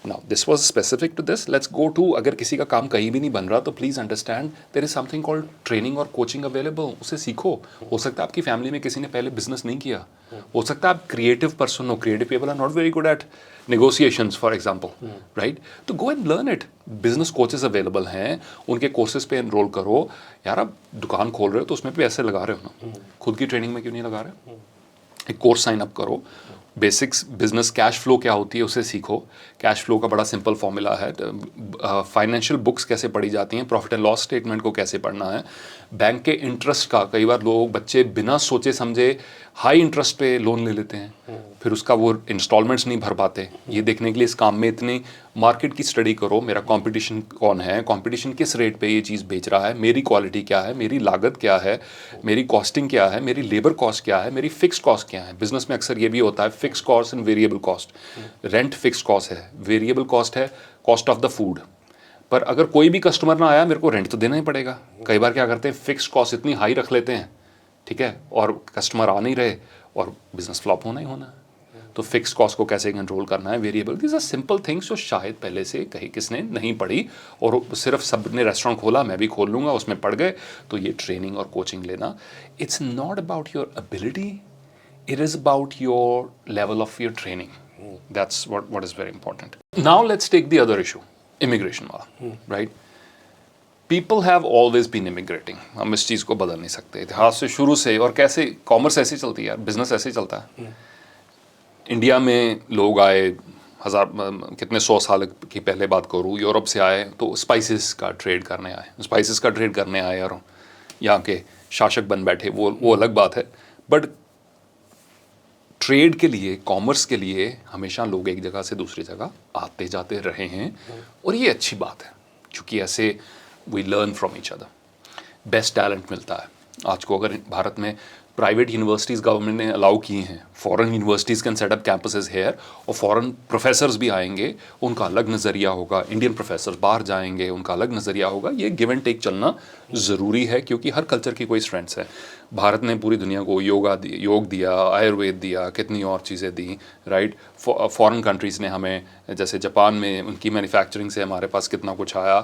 now this was specific to this. Let's go to, अगर किसी का काम कहीं भी नहीं बन रहा तो please understand there is something called training और कोचिंग अवेलेबल. उसे सीखो. हो सकता है आपकी फैमिली में किसी ने पहले बिजनेस नहीं किया, हो सकता है आप क्रिएटिव पर्सन हो, creative people are not very good at negotiations for example, right. तो go and learn it. Business coaches available हैं, उनके कोर्सेज पे एनरोल करो. यार आप दुकान खोल रहे हो तो उसमें भी ऐसे लगा रहे हो ना, खुद की ट्रेनिंग में क्यों नहीं लगा रहे? एक कोर्स साइन अप करो, बेसिक्स बिजनेस कैश फ्लो क्या होती है उसे सीखो. कैश फ्लो का बड़ा सिंपल फॉर्मूला है. फाइनेंशियल बुक्स कैसे पढ़ी जाती हैं, प्रॉफिट एंड लॉस स्टेटमेंट को कैसे पढ़ना है, बैंक के इंटरेस्ट का, कई बार लोग बच्चे बिना सोचे समझे हाई इंटरेस्ट पे लोन ले लेते हैं, फिर उसका वो इंस्टॉलमेंट्स नहीं भर पाते. ये देखने के लिए इस काम में इतनी मार्केट की स्टडी करो, मेरा कंपटीशन कौन है, कंपटीशन किस रेट पे ये चीज़ बेच रहा है, मेरी क्वालिटी क्या है, मेरी लागत क्या है, मेरी कॉस्टिंग क्या है, मेरी लेबर कॉस्ट क्या है, मेरी फिक्स कॉस्ट क्या है. बिजनेस में अक्सर ये भी होता है, fix cost and variable cost. Rent fix cost है, वेरिएबल कॉस्ट है कॉस्ट ऑफ द फूड. पर अगर कोई भी कस्टमर ना आया, मेरे को रेंट तो देना ही पड़ेगा. कई बार क्या करते हैं, फिक्स कॉस्ट इतनी हाई रख लेते हैं, ठीक है, और कस्टमर आ नहीं रहे और बिजनेस फ्लॉप होना ही होना है. तो फिक्स कॉस्ट को कैसे कंट्रोल करना है, variable, this are simple things जो शायद पहले से कहीं किसने नहीं पढ़ी, और सिर्फ सबने रेस्टोरेंट खोला मैं भी खोल लूँगा उसमें पढ़ गए. तो ये ट्रेनिंग और कोचिंग लेना, it's not about your ability, it is about your level of your training. That's what is very important. Now let's take the other issue, immigration wala, right? People have always been immigrating. हम इस चीज़ को बदल नहीं सकते. इतिहास से शुरू से, और कैसे कॉमर्स ऐसे चलती है यार, बिजनेस ऐसे चलता है. इंडिया में लोग आए, कितने 100 साल की पहले बात करूँ, यूरोप से आए तो स्पाइसेस का ट्रेड करने आए, और यहाँ के शासक बन बैठे, वो अलग बात है. बट ट्रेड के लिए, कॉमर्स के लिए हमेशा लोग एक जगह से दूसरी जगह आते जाते रहे हैं, और ये अच्छी बात है क्योंकि ऐसे we learn from each other. Best talent मिलता है. आज को अगर भारत में प्राइवेट यूनिवर्सिटीज़ गवर्नमेंट ने अलाउ की हैं foreign universities can set up campuses here, और फॉरेन प्रोफेसर्स भी आएंगे, उनका अलग नज़रिया होगा, इंडियन प्रोफेसर्स बाहर जाएंगे, उनका अलग नज़रिया होगा। ये गिव एंड टेक चलना ज़रूरी है, क्योंकि हर कल्चर की कोई स्ट्रेंथ्स है। भारत ने पूरी दुनिया को योग दिया, आयुर्वेद दिया, कितनी और चीज़ें दी, राइट। फॉरेन कंट्रीज़ ने हमें, जैसे जापान में उनकी मैन्युफैक्चरिंग से हमारे पास कितना कुछ आया,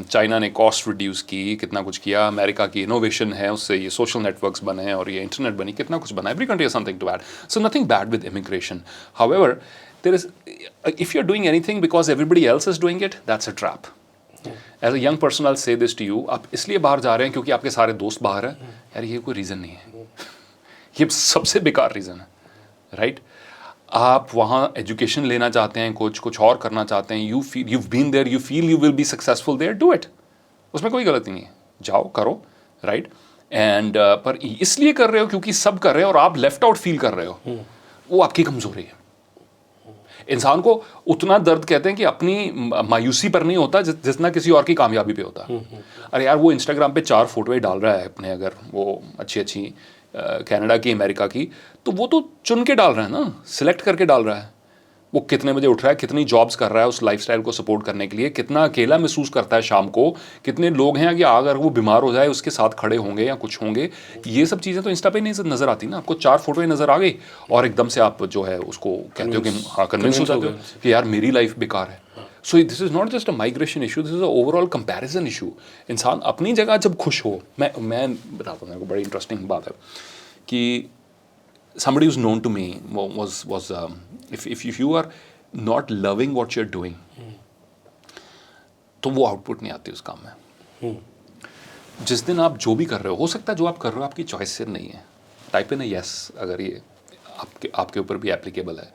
चाइना ने कॉस्ट रिड्यूस की, कितना कुछ किया, अमेरिका की इनोवेशन है, उससे ये सोशल नेटवर्क्स बने और ये इंटरनेट बनी, कितना कुछ बना। Every country has something to add, so nothing bad with immigration. However, there is, if you are doing anything because everybody else is doing it, that's a trap. As a young person I say this to you, आप इसलिए बाहर जा रहे हैं क्योंकि आपके सारे दोस्त बाहर हैं, यार ये कोई रीज़न नहीं है, ये सबसे बेकार रीज़न है, राइट। आप वहाँ एजुकेशन लेना चाहते हैं, कुछ और करना चाहते हैं, you feel you been there, you feel you will be successful there, do it, उसमें कोई गलती नहीं है, जाओ करो, राइट। एंड पर इसलिए कर रहे हो क्योंकि सब कर रहे हो और आप लेफ्ट आउट फील कर रहे हो, वो आपकी कमजोरी है। इंसान को उतना दर्द कहते हैं कि अपनी मायूसी पर नहीं होता जितना किसी और की कामयाबी पे होता है। अरे यार, वो इंस्टाग्राम पे 4 फोटोएं डाल रहा है अपने, अगर वो अच्छी कनाडा की, अमेरिका की, तो वो तो चुन के डाल रहा है ना, सिलेक्ट करके डाल रहा है। वो कितने बजे उठ रहा है, कितनी जॉब्स कर रहा है उस लाइफस्टाइल को सपोर्ट करने के लिए, कितना अकेला महसूस करता है शाम को, कितने लोग हैं कि अगर वो बीमार हो जाए उसके साथ खड़े होंगे या कुछ होंगे। ये सब चीज़ें तो इंस्टा पे नहीं नज़र आती ना। आपको 4 फोटोएं नज़र आ गई और एकदम से आप जो है उसको कहते हो कि हाँ, कन्विंस हो जाते हो कि यार मेरी लाइफ बेकार है। So this is not just a migration issue, this is a overall comparison issue. इंसान अपनी जगह जब खुश हो, मैं बताता हूँ, मेरे को बड़ी इंटरेस्टिंग बात है कि somebody who's known to me was if you are not loving what you're doing, तो वो आउटपुट नहीं आती उस काम में। जिस दिन आप जो भी कर रहे हो सकता है जो आप कर रहे हो आपकी चॉइस से नहीं है, टाइप इन यस अगर ये आपके ऊपर भी एप्लीकेबल है।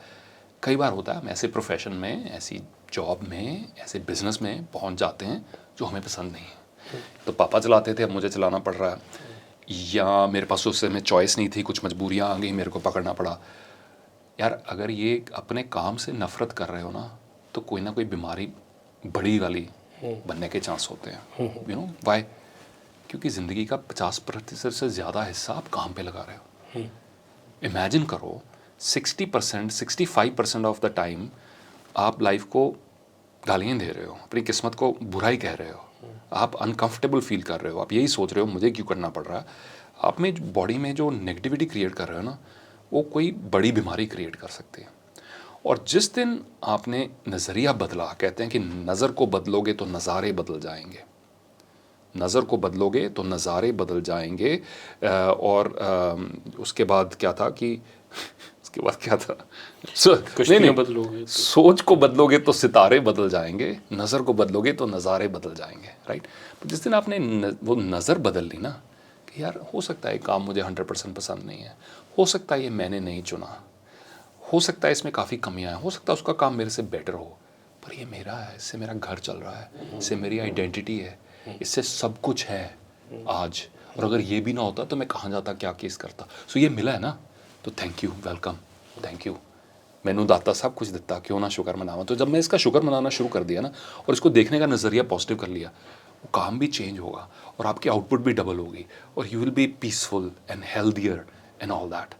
कई बार होता है हम ऐसे प्रोफेशन में, ऐसी जॉब में, ऐसे बिजनेस में पहुंच जाते हैं जो हमें पसंद नहीं है। तो पापा चलाते थे, अब मुझे चलाना पड़ रहा है, या मेरे पास उस समय चॉइस नहीं थी, कुछ मजबूरियाँ आ गई, मेरे को पकड़ना पड़ा। यार अगर ये अपने काम से नफ़रत कर रहे हो ना, तो कोई ना कोई बीमारी बड़ी वाली बनने के चांस होते हैं। You know why? क्योंकि ज़िंदगी का 50% से ज़्यादा हिस्सा आप काम पे लगा रहे हो। इमेजिन करो 60%, 65% ऑफ द टाइम आप लाइफ को गालियाँ दे रहे हो, अपनी किस्मत को बुराई कह रहे हो, आप अनकंफर्टेबल फील कर रहे हो, आप यही सोच रहे हो मुझे क्यों करना पड़ रहा है। आप में बॉडी में जो नेगेटिविटी क्रिएट कर रहे हो ना, वो कोई बड़ी बीमारी क्रिएट कर सकती है। और जिस दिन आपने नज़रिया बदला, कहते हैं कि नज़र को बदलोगे तो नज़ारे बदल जाएंगे, नज़र को बदलोगे तो नज़ारे बदल जाएंगे। और उसके बाद क्या था कि उसके बाद क्या था, नहीं बदलोगे, सोच को बदलोगे तो सितारे बदल जाएंगे, नज़र को बदलोगे तो नज़ारे बदल जाएंगे, राइट। जिस दिन आपने वो नज़र बदल ली ना कि यार हो सकता है काम मुझे 100% पसंद नहीं है, हो सकता है ये मैंने नहीं चुना, हो सकता है इसमें काफ़ी कमियां हैं, हो सकता है उसका काम मेरे से बेटर हो, पर ये मेरा है, इससे मेरा घर चल रहा है, इससे मेरी आइडेंटिटी है, इससे सब कुछ है आज, और अगर ये भी ना होता तो मैं कहाँ जाता, क्या केस करता। सो ये मिला है ना, तो thank you, welcome, thank you, मैनू दाता सब कुछ दिता, क्यों ना शुक्र मनावा। तो जब मैं इसका शुक्र मनाना शुरू कर दिया ना, और इसको देखने का नज़रिया पॉजिटिव कर लिया, वो काम भी चेंज होगा और आपकी आउटपुट भी डबल होगी, और you will be peaceful and healthier and all that.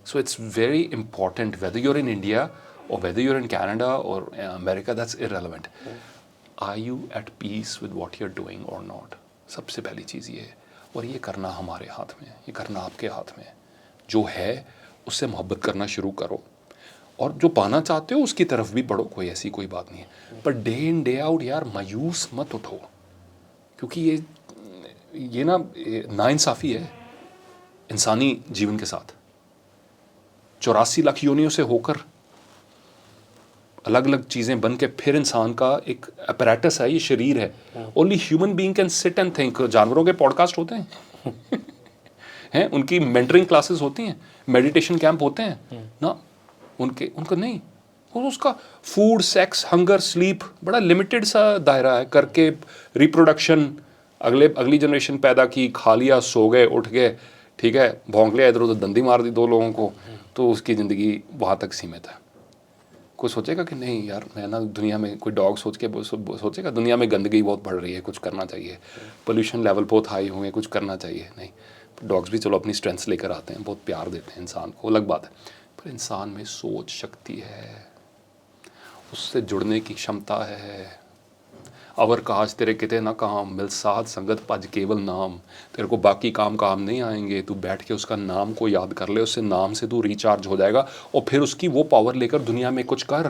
So it's very important whether you're in India or whether you're in Canada or America, that's irrelevant. Are you at peace with what you're doing or not? सबसे पहली चीज़ ये है, और ये करना हमारे हाथ में है, ये करना आपके हाथ में है। जो है उससे मोहब्बत करना शुरू करो, और जो पाना चाहते हो उसकी तरफ भी बढ़ो, कोई ऐसी कोई बात नहीं है। Per day in day out यार मायूस मत उठो, क्योंकि ये नाइंसाफ़ी है इंसानी जीवन के साथ। 84 लाख योनियों से होकर अलग अलग चीज़ें बन के फिर इंसान का एक अपैरेटस है, ये शरीर है। Only human being can sit and think. जानवरों के पॉडकास्ट होते हैं हैं, उनकी मेंटरिंग क्लासेस होती हैं, मेडिटेशन कैंप होते हैं ना, उनका नहीं, और उसका फूड, सेक्स, हंगर, स्लीप बड़ा लिमिटेड सा दायरा है करके, रिप्रोडक्शन, अगली जनरेशन पैदा की, खा लिया, सो गए, उठ गए, ठीक है, भौंक लिया, इधर उधर दंदी मार दी 2 लोगों को, तो उसकी ज़िंदगी वहाँ तक सीमित है। कोई सोचेगा कि नहीं यार मैं ना दुनिया में, कोई डॉग सोचेगा दुनिया में गंदगी बहुत बढ़ रही है, कुछ करना चाहिए, पोल्यूशन लेवल बहुत हाई हुए, कुछ करना चाहिए, नहीं। डॉग्स भी चलो अपनी स्ट्रेंथ्स लेकर आते हैं, बहुत प्यार देते हैं इंसान को, अलग बात है, पर इंसान में सोच शक्ति है, उससे जुड़ने की क्षमता है। अवर काज तेरे किते ना काम, मिल साध संगत भज केवल नाम। तेरे को बाकी काम नहीं आएंगे, तू बैठ के उसका नाम को याद कर ले, उससे नाम से तू रिचार्ज हो जाएगा और फिर उसकी वो पावर लेकर दुनिया में कुछ कर।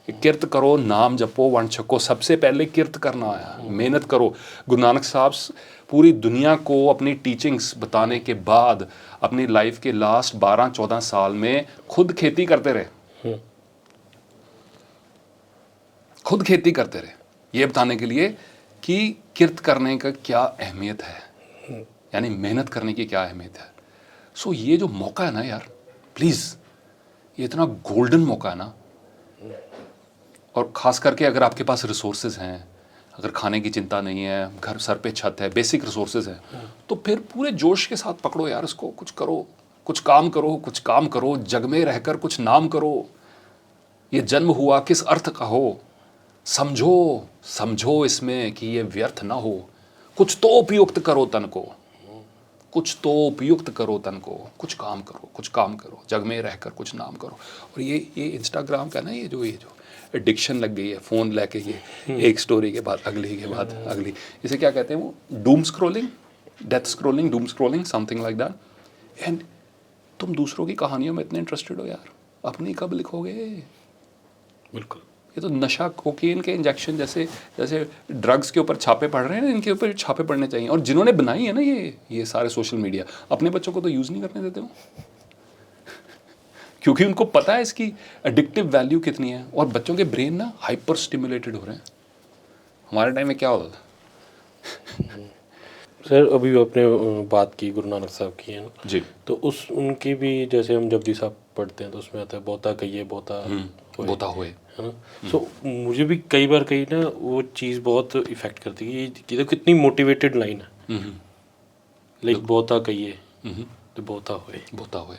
किरत करो, नाम जपो, वंड छको, सबसे पहले किरत करना है, मेहनत करो। गुरु नानक साहब पूरी दुनिया को अपनी टीचिंग्स बताने के बाद अपनी लाइफ के लास्ट 12-14 साल में खुद खेती करते रहे, खुद खेती करते रहे, ये बताने के लिए कि किरत करने का क्या अहमियत है, यानी मेहनत करने की क्या अहमियत है। सो ये जो मौका है ना यार, प्लीज़, ये इतना गोल्डन मौका है ना, और ख़ास करके अगर आपके पास रिसोर्सेज हैं, अगर खाने की चिंता नहीं है, घर सर पे छत है, बेसिक रिसोर्सेज हैं, तो फिर पूरे जोश के साथ पकड़ो यार इसको, कुछ करो, कुछ काम करो, कुछ काम करो, जग में रहकर कुछ नाम करो। ये जन्म हुआ किस अर्थ का हो, समझो, समझो इसमें कि ये व्यर्थ ना हो। कुछ तो उपयुक्त करो तन को, कुछ तो उपयुक्त करो तन को, कुछ काम करो, कुछ काम करो, जग में रहकर कुछ नाम करो। और ये इंस्टाग्राम का ना ये जो एडिक्शन लग गई है, फ़ोन लेके ये एक स्टोरी के बाद अगली के बाद अगली, इसे क्या कहते हैं वो, Doom scrolling, death scrolling, Doom scrolling, something like that. And तुम दूसरों की कहानियों में इतने इंटरेस्टेड हो यार, अपनी कब लिखोगे? बिल्कुल। ये तो नशा, कोकीन के इंजेक्शन जैसे जैसे ड्रग्स के ऊपर छापे पड़ रहे हैं, इनके ऊपर छापे पड़ने चाहिए। और जिन्होंने बनाई है ना ये सारे सोशल मीडिया, अपने बच्चों को तो यूज़ नहीं करने देते हो क्योंकि उनको पता है इसकी एडिक्टिव वैल्यू कितनी है। और बच्चों के ब्रेन ना हाइपर स्टिमुलेटेड हो रहे हैं। हमारे टाइम में क्या होता था? सर अभी आपने बात की गुरु नानक साहब की, है ना जी, तो उस उनकी भी, जैसे हम जपजी साहब पढ़ते हैं तो उसमें आता है बोता कहिए बोता बोता हुए, है ना। सो मुझे भी कई बार कहीं ना वो चीज़ बहुत इफेक्ट करती है कि तो कितनी मोटिवेटेड लाइन है, लाइक बोता कहिए तो बोता हुए, बोता हुए।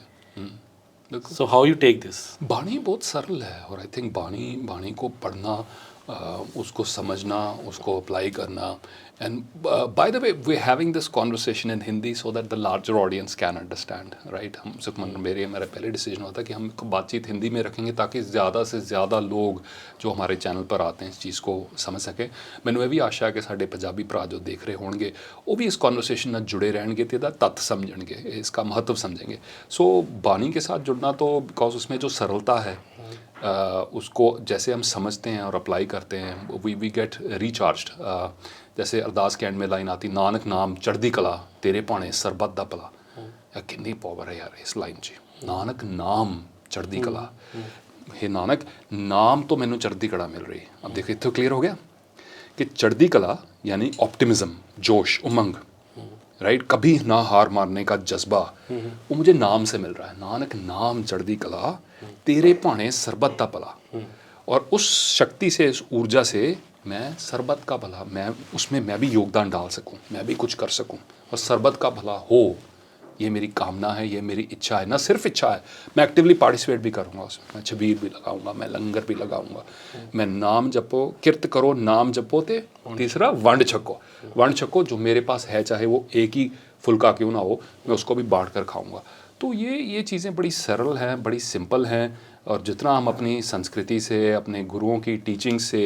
So how you take this? Bani बहुत सरल है, और आई थिंक बाणी को पढ़ना, उसको समझना, उसको अप्लाई करना। And by the way we having this conversation in Hindi so that the larger audience can understand, right. हम सुखमन मेरा पहले डिसीजन हुआ था कि हम बातचीत हिंदी में रखेंगे ताकि ज़्यादा से ज़्यादा लोग जो हमारे चैनल पर आते हैं इस चीज़ को समझ सकें। मैंने ये भी आशा है कि साढ़े पंजाबी भरा जो देख रहे होंगे वो भी इस कॉन्वर्सेशन में जुड़े रहेंगे तो इसका तत्थ समझेंगे, इसका महत्व समझेंगे। सो बानी के साथ जुड़ना तो बिकॉज उसमें जो सरलता है, उसको जैसे हम समझते हैं और अप्लाई करते हैं, वी गेट रिचार्ज्ड। जैसे अरदास के एंड में लाइन आती, नानक नाम चढ़दी कला तेरे भाने सरबत दा भला। यार कितनी पावर है यार इस लाइन 'ਚ, नानक नाम चढ़दी कला। हे नानक, नाम तो मैनू चढ़दी कला मिल रही। अब देखो इतना क्लियर हो गया कि चढ़दी कला यानी ऑप्टिमिज्म, जोश, उमंग, राइट, कभी ना हार मारने का जज्बा, वो मुझे नाम से मिल रहा है। नानक नाम चढ़दी कला तेरे भाने सरबत दा भला। और उस शक्ति से, इस ऊर्जा से मैं सरबत का भला, मैं उसमें मैं भी योगदान डाल सकूं, मैं भी कुछ कर सकूं और सरबत का भला हो, ये मेरी कामना है, ये मेरी इच्छा है। ना सिर्फ इच्छा है, मैं एक्टिवली पार्टिसिपेट भी करूँगा उसमें, मैं छबील भी लगाऊंगा, मैं लंगर भी लगाऊंगा, मैं नाम जपो, किरत करो, नाम जपो, ते तीसरा वंड छको। वंड छको, जो मेरे पास है, चाहे वो एक ही फुल्का क्यों ना हो, मैं उसको भी बांट कर खाऊँगा। तो ये चीज़ें बड़ी सरल हैं, बड़ी सिंपल हैं। और जितना हम अपनी संस्कृति से, अपने गुरुओं की टीचिंग से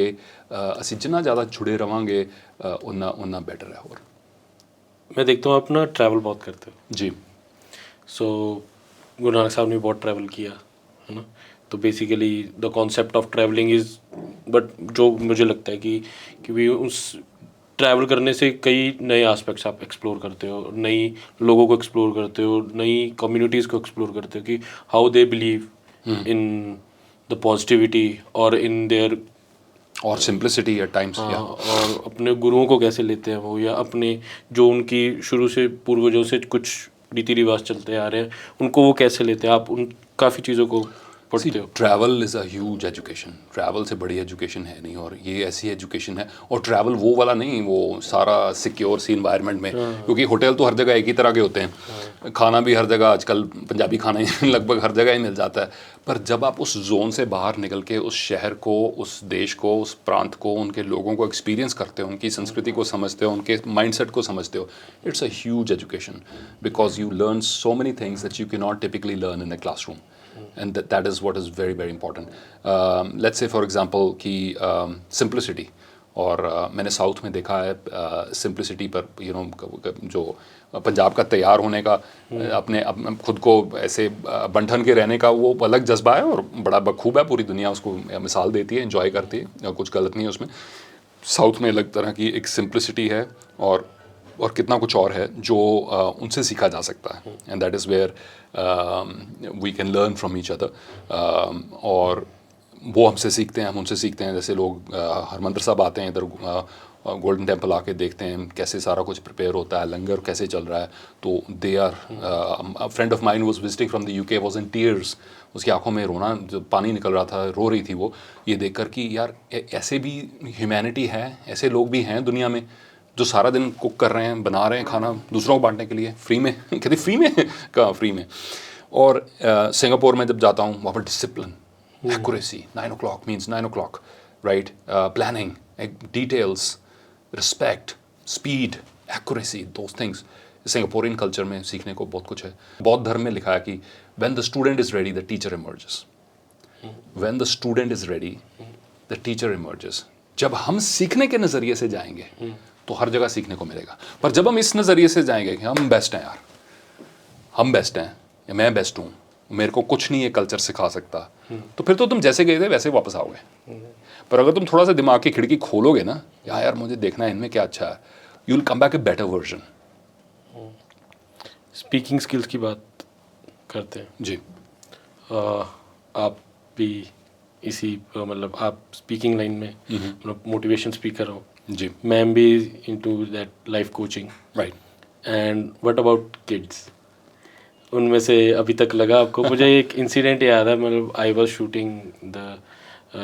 असी जितना ज़्यादा जुड़े रहेंगे उतना बेटर है। और मैं देखता हूँ आप ना ट्रैवल बहुत करते हो जी। सो गुरु नानक साहब ने बहुत ट्रैवल किया, है ना। तो basically the concept of travelling is, but जो मुझे लगता है कि भी उस ट्रैवल करने से कई नए एस्पेक्ट्स आप एक्सप्लोर करते हो, नई लोगों को एक्सप्लोर करते हो, नई कम्युनिटीज़ को एक्सप्लोर करते हो कि how they believe in the positivity और इन देयर और सिंप्लिसिटी एट टाइम्स। और अपने गुरुओं को कैसे लेते हैं वो, या अपने जो उनकी शुरू से पूर्वजों से कुछ रीति रिवाज चलते आ रहे हैं उनको वो कैसे लेते हैं। आप उन काफ़ी चीज़ों को पढ़ते हो? Travel is a huge education, travel से बड़ी एजुकेशन है नहीं, और ये ऐसी एजुकेशन है, और ट्रैवल वो वाला नहीं, वो सारा सिक्योर सी इन्वायरमेंट में, क्योंकि होटल तो हर जगह एक ही तरह के होते हैं, खाना भी हर जगह आजकल पंजाबी खाना ही लगभग हर जगह ही मिल जाता है, पर जब आप उस जोन से बाहर निकल के उस शहर को, उस देश को, उस प्रांत को, उनके लोगों को एक्सपीरियंस करते हो, उनकी संस्कृति को समझते हो, उनके माइंडसेट को समझते हो, it's a huge education, because you learn so many things that you can not typically learn in a classroom, and that is what is very very important. Let's say for example कि simplicity, और मैंने south में देखा है simplicity पर जो पंजाब का तैयार होने का, अपने खुद को ऐसे बंठन के रहने का वो अलग जज्बा है, और बड़ा बखूब है, पूरी दुनिया उसको मिसाल देती है, एंजॉय करती है, कुछ गलत नहीं है उसमें। साउथ में अलग तरह की एक सिंप्लिसिटी है, और कितना कुछ और है जो उनसे सीखा जा सकता है, and that is where we can learn from each other, और वो हमसे सीखते हैं, हम उनसे सीखते हैं। जैसे लोग हरमंदिर साहब आते हैं इधर, गोल्डन टेम्पल आके देखते हैं कैसे सारा कुछ प्रिपेयर होता है, लंगर कैसे चल रहा है, तो they are, friend of mine was visiting from the UK, was in tears, उसकी आंखों में रोना, जो पानी निकल रहा था, रो रही थी वो, ये देखकर कि यार ऐसे भी ह्यूमैनिटी है, ऐसे लोग भी हैं दुनिया में जो सारा दिन कुक कर रहे हैं, बना रहे हैं खाना दूसरों को बांटने के लिए फ्री में कहते फ्री में कहाँ फ्री में। और सिंगापुर में जब जाता हूँ, वहाँ पर discipline, accuracy, 9 o'clock means 9 o'clock, right, planning, details, respect, speed, accuracy, those things Singaporean culture में सीखने को बहुत कुछ है। बौद्ध धर्म में लिखा है कि when the student is ready the teacher emerges, when the student is ready the teacher emerges. जब हम सीखने के नज़रिए से जाएंगे तो हर जगह सीखने को मिलेगा, पर जब हम इस नज़रिए से जाएंगे कि हम बेस्ट हैं यार, हम बेस्ट हैं, या मैं बेस्ट हूँ, मेरे को कुछ नहीं ये कल्चर सिखा सकता, तो फिर तो तुम जैसे गए थे वैसे वापस आओगे। पर अगर तुम थोड़ा सा दिमाग की खिड़की खोलोगे ना, यार मुझे देखना है इनमें क्या अच्छा है, you will come back a better version. Speaking skills की बात करते हैं जी, आप भी इसी मतलब आप स्पीकिंग लाइन में मतलब मोटिवेशन स्पीकर हो जी, मैम भी into that life coaching, right, and what about kids? उनमें से अभी तक लगा आपको? मुझे एक इंसिडेंट याद है, मतलब आई वाज शूटिंग द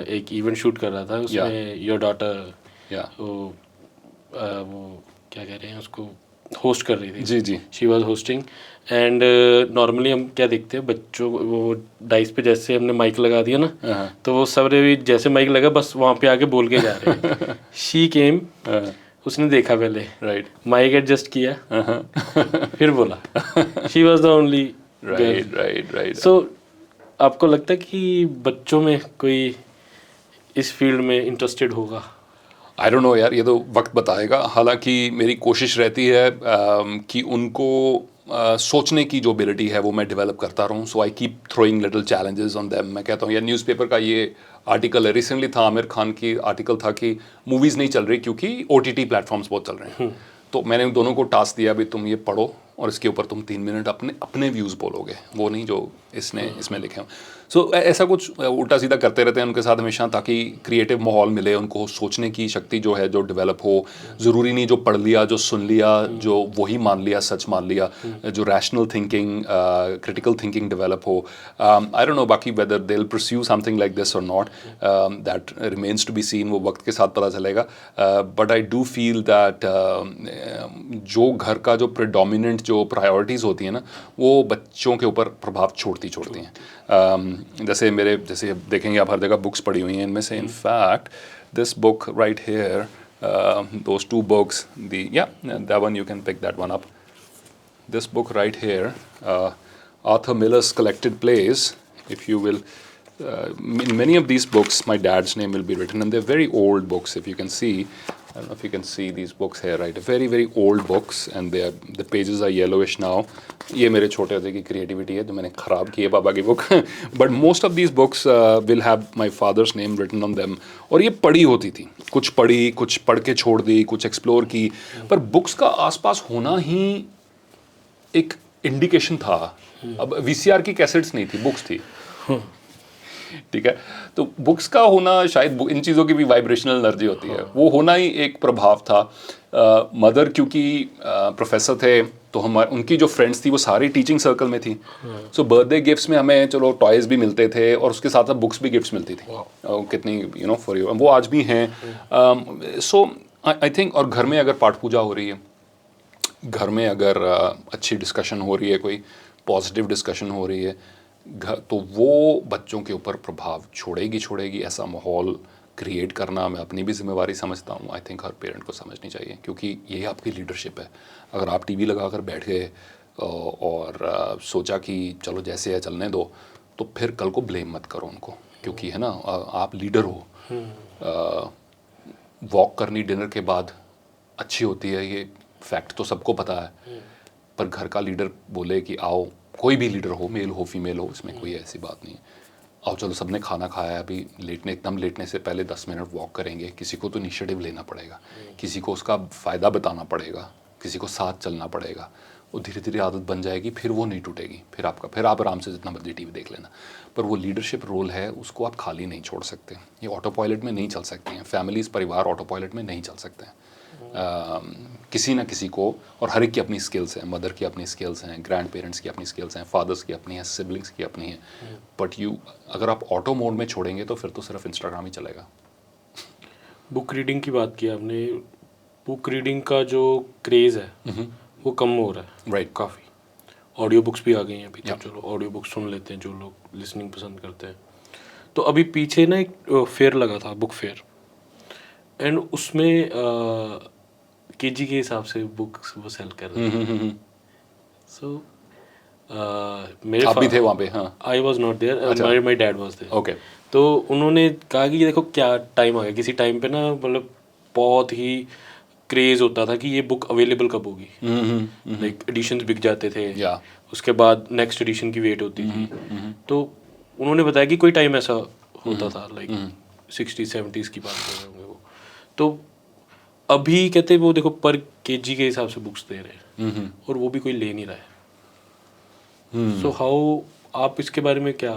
एक इवेंट शूट कर रहा था, उसमें योर डॉटर वो क्या कह रहे हैं उसको, होस्ट कर रही थी। जी जी, she was hosting, and normally हम क्या देखते हैं बच्चों को, वो डाइस पे जैसे हमने माइक लगा दिया ना, तो वो सब भी जैसे माइक लगा बस वहाँ पे आके बोल के जा रहे हैं। शी केम, उसने देखा पहले, राइट, माइक एडजस्ट किया, फिर बोला। She was the only, right right right. So आपको लगता है कि बच्चों में कोई इस फील्ड में इंटरेस्टेड होगा? आई डोंट नो यार, ये तो वक्त बताएगा। हालांकि मेरी कोशिश रहती है कि उनको सोचने की जो एबिलिटी है वो मैं डेवलप करता रहूँ, so I keep throwing little challenges on them. मैं कहता हूँ यार, न्यूज़पेपर का ये आर्टिकल है, रिसेंटली था, आमिर खान की आर्टिकल था कि मूवीज़ नहीं चल रही क्योंकि OTT प्लेटफॉर्म्स बहुत चल रहे हैं। तो मैंने उन दोनों को टास्क दिया, भी तुम ये पढ़ो और इसके ऊपर तुम 3 मिनट अपने व्यूज़ बोलोगे, वो नहीं जो इसमें लिखे हों। सो ऐसा कुछ उल्टा सीधा करते रहते हैं उनके साथ हमेशा, ताकि क्रिएटिव माहौल मिले उनको, सोचने की शक्ति जो है जो डेवलप हो। ज़रूरी नहीं जो पढ़ लिया, जो सुन लिया, जो वही मान लिया, सच मान लिया, जो rational thinking, critical thinking develop हो। आई डोंट नो बाकी whether they will pursue something like this और not, that remains to be seen, वो वक्त के साथ पता चलेगा। But I do feel that जो घर का जो प्रेडोमिनेंट जो प्रायोरिटीज़ होती हैं ना, वो बच्चों के ऊपर प्रभाव छोड़ती हैं। जैसे देखेंगे आप, हर जगह बुक्स पढ़ी हुई हैं इनमें से। In fact this book right here, those 2 books, that one you can pick that one up. This book right here, Arthur Miller's collected plays, if you will, in many of these books my dad's name will be written, and they're very old books. If you can see, I don't know if you can see these books here, right? Very very old books, and the pages are yellowish now. ये मेरे छोटे होते की creativity है जो मैंने ख़राब की है पापा की book. But most of these books will have my father's name written on them. और ये पढ़ी होती थी, कुछ पढ़ी, कुछ पढ़ के छोड़ दी, कुछ एक्सप्लोर की, पर बुक्स का आसपास होना ही एक इंडिकेशन था। अब VCR की कैसेट्स नहीं थी, बुक्स थी, ठीक है। तो बुक्स का होना, शायद इन चीज़ों की भी वाइब्रेशनल एनर्जी होती है, वो होना ही एक प्रभाव था। मदर क्योंकि प्रोफेसर थे तो हमारे उनकी जो फ्रेंड्स थी वो सारी टीचिंग सर्कल में थी। सो बर्थडे गिफ्ट्स में हमें चलो टॉयज़ भी मिलते थे और उसके साथ साथ बुक्स भी गिफ्ट्स मिलती थी। कितनी यू नो फॉर यू, वो आज भी हैं। सो आई थिंक, और घर में अगर पाठ पूजा हो रही है, घर में अगर अच्छी डिस्कशन हो रही है, कोई पॉजिटिव डिस्कशन हो रही है, तो वो बच्चों के ऊपर प्रभाव छोड़ेगी। ऐसा माहौल क्रिएट करना मैं अपनी भी जिम्मेवारी समझता हूँ। आई थिंक हर पेरेंट को समझनी चाहिए, क्योंकि ये आपकी लीडरशिप है। अगर आप टीवी लगा कर बैठ गए और सोचा कि चलो जैसे है चलने दो, तो फिर कल को ब्लेम मत करो उनको, क्योंकि है ना, आप लीडर हो। वॉक करनी डिनर के बाद अच्छी होती है, ये फैक्ट तो सबको पता है, पर घर का लीडर बोले कि आओ, कोई भी लीडर हो, मेल हो फीमेल हो, इसमें कोई ऐसी बात नहीं है, आओ चलो सबने खाना खाया है, अभी एकदम लेटने से पहले 10 मिनट वॉक करेंगे। किसी को तो इनिशिएटिव लेना पड़ेगा, किसी को उसका फ़ायदा बताना पड़ेगा, किसी को साथ चलना पड़ेगा। वो धीरे धीरे आदत बन जाएगी, फिर वो नहीं टूटेगी, फिर आप आराम से जितना मर्जी टीवी देख लेना। पर वो लीडरशिप रोल है, उसको आप खाली नहीं छोड़ सकते। ये ऑटो पायलट में नहीं चल सकती हैं फैमिलीज़, परिवार ऑटो पायलट में नहीं चल सकते हैं। किसी ना किसी को, और हर एक की अपनी स्किल्स हैं, मदर की अपनी स्किल्स हैं, ग्रैंड पेरेंट्स की अपनी स्किल्स हैं, फादर्स की अपनी हैं, सिबलिंग्स की अपनी हैं, बट अगर आप ऑटो मोड में छोड़ेंगे तो फिर तो सिर्फ इंस्टाग्राम ही चलेगा। बुक रीडिंग की बात की आपने, बुक रीडिंग का जो क्रेज़ है वो कम हो रहा है, राइट। काफ़ी ऑडियो बुक्स भी आ गई हैं अभी तक। चलो ऑडियो बुक्स सुन लेते हैं जो लोग लिसनिंग पसंद करते हैं। तो अभी पीछे ना एक फेयर लगा था, बुक फेयर, एंड उसमें केजी के हिसाब से बुक्स वो सेल कर रहे थे। सो मेरे आप भी थे वहाँ पे? हाँ, I was not there, my dad was there. Okay. तो उन्होंने कहा कि देखो क्या टाइम आ गया, किसी टाइम पे ना मतलब बहुत ही क्रेज होता था कि ये बुक अवेलेबल कब होगी, लाइक एडिशंस बिक जाते थे, या उसके बाद नेक्स्ट एडिशन की वेट होती थी। तो उन्होंने बताया कि कोई टाइम ऐसा होता था, लाइक 60-70s की बात कर रहे होंगे वो। तो अभी कहते वो देखो पर केजी के हिसाब से बुक्स दे रहे हैं और वो भी कोई ले नहीं रहा है। सो हाउ, आप इसके बारे में क्या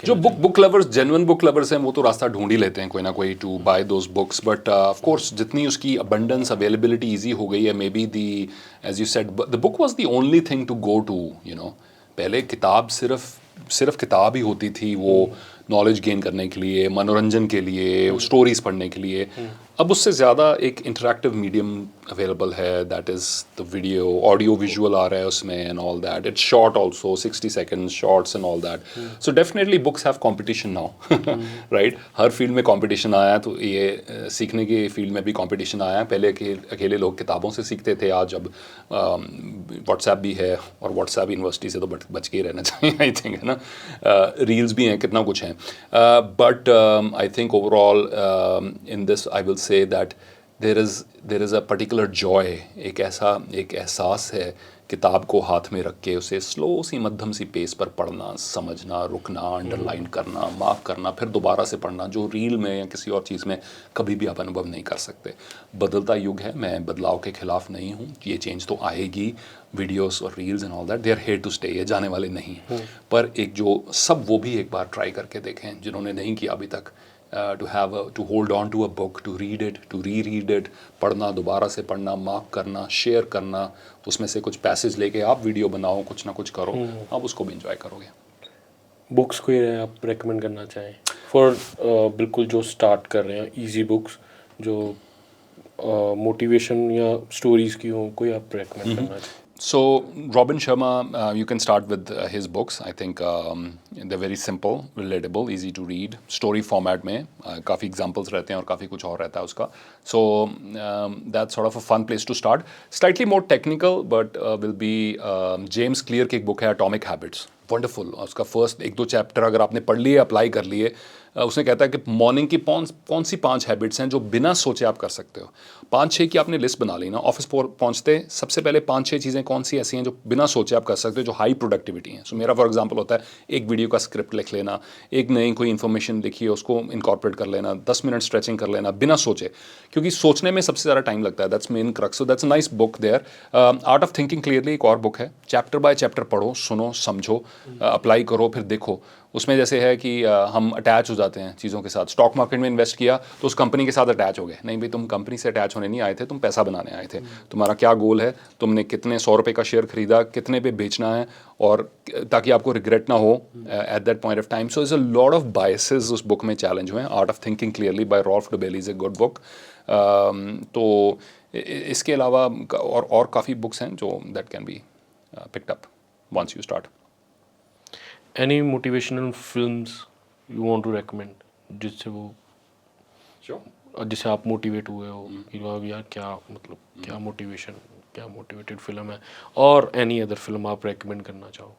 जो book lovers, genuine book lovers हैं, वो तो रास्ता ढूंढ ही लेते हैं कोई ना कोई to buy those books. But of course जितनी उसकी अबंडेंस, अवेलेबिलिटी ईजी हो गई है, maybe the, as you said, the book was the only thing to go to, you know. पहले किताब सिर्फ किताब ही होती थी, वो नॉलेज गेन करने के लिए, मनोरंजन के लिए, स्टोरीज पढ़ने के लिए। अब उससे ज़्यादा एक इंटरेक्टिव मीडियम अवेलेबल है, that is the video, audio visual आ रहा है उसमें and all that. It's short also, 60 seconds shorts and all that. So definitely books have competition now, right. हर फील्ड में कॉम्पिटिशन आया है, तो ये सीखने के फील्ड में भी कॉम्पिटिशन आया है। पहले अकेले लोग किताबों से सीखते थे, आज अब व्हाट्सएप भी है, और व्हाट्सएप यूनिवर्सिटी से तो बच के ही रहना चाहिए, आई थिंक, है ना। रील्स भी हैं, कितना कुछ है। But I think overall in this I will say that there is a particular joy, एक एहसास है किताब को हाथ में रख के उसे स्लो सी मध्यम सी पेस पर पढ़ना, समझना, रुकना, अंडरलाइन करना, मार्क करना, फिर दोबारा से पढ़ना, जो रील में या किसी और चीज़ में कभी भी आप अनुभव नहीं कर सकते। बदलता युग है, मैं बदलाव के खिलाफ नहीं हूँ, ये चेंज तो आएगी। वीडियोस और reels and all that, they are here to stay, ये जाने वाले नहीं। पर एक जो सब, वो भी एक बार ट्राई करके देखें जिन्होंने नहीं किया अभी तक। to hold on to a book, to read it, to reread it, पढ़ना, दोबारा से पढ़ना, मार्क करना, शेयर करना, उसमें से कुछ पैसेज लेके आप वीडियो बनाओ, कुछ ना कुछ करो, आप उसको भी इंजॉय करोगे। बुक्स कोई आप रेकमेंड करना चाहें फॉर बिल्कुल जो स्टार्ट कर रहे हैं, इजी बुक्स जो मोटिवेशन या स्टोरीज़ की हो, कोई आप रेकमेंड करना चाहें? So Robin Sharma, you can start with his books. I think they're very simple, relatable, easy to read. Story format में काफ़ी examples रहते हैं और काफ़ी कुछ और रहता है उसका. So that's sort of a fun place to start. Slightly more technical, but will be James Clear की एक book है Atomic Habits. वंडरफुल। उसका फर्स्ट 1-2 चैप्टर अगर आपने पढ़ लिए, अप्लाई कर लिए, उसने कहता है कि मॉर्निंग की कौन सी 5 हैबिट्स हैं जो बिना सोचे आप कर सकते हो। 5-6 की आपने लिस्ट बना ली ना, ऑफिस पहुंचते सबसे पहले 5-6 चीज़ें कौन सी ऐसी हैं जो बिना सोचे आप कर सकते हो, जो हाई प्रोडक्टिविटी हैं। सो मेरा फॉर एग्जांपल होता है एक वीडियो का स्क्रिप्ट लिख लेना, एक नई कोई इन्फॉर्मेशन लिखी है उसको इनकॉर्पोरेट कर लेना, 10 मिनट स्ट्रेचिंग कर लेना बिना सोचे, क्योंकि सोचने में सबसे ज़्यादा टाइम लगता है। That's main crux. So that's a nice book there. Art of thinking clearly एक और बुक है। चैप्टर बाय चैप्टर पढ़ो, सुनो, समझो, अप्लाई करो, फिर देखो उसमें जैसे है कि हम अटैच हो जाते हैं चीज़ों के साथ। स्टॉक मार्केट में इन्वेस्ट किया तो उस कंपनी के साथ अटैच हो गए। नहीं भाई, तुम कंपनी से अटैच होने नहीं आए थे, तुम पैसा बनाने आए थे। तुम्हारा क्या गोल है, तुमने कितने 100 रुपये का शेयर खरीदा, कितने पे बेचना है, और ताकि आपको रिग्रेट ना हो at that point of time. So is a lot of biases उस बुक में चैलेंज हुए हैं। Art of thinking clearly by Rolf Dobelli is a good book. तो इसके अलावा और काफ़ी बुक्स हैं जो that can be picked up once you start. Any motivational films you want to recommend जिससे वो जिससे आप मोटिवेट हुए हो कि वाह यार क्या मतलब क्या मोटिवेशन, क्या मोटिवेटेड फिल्म है, और एनी अदर फिल्म आप रेकमेंड करना चाहो?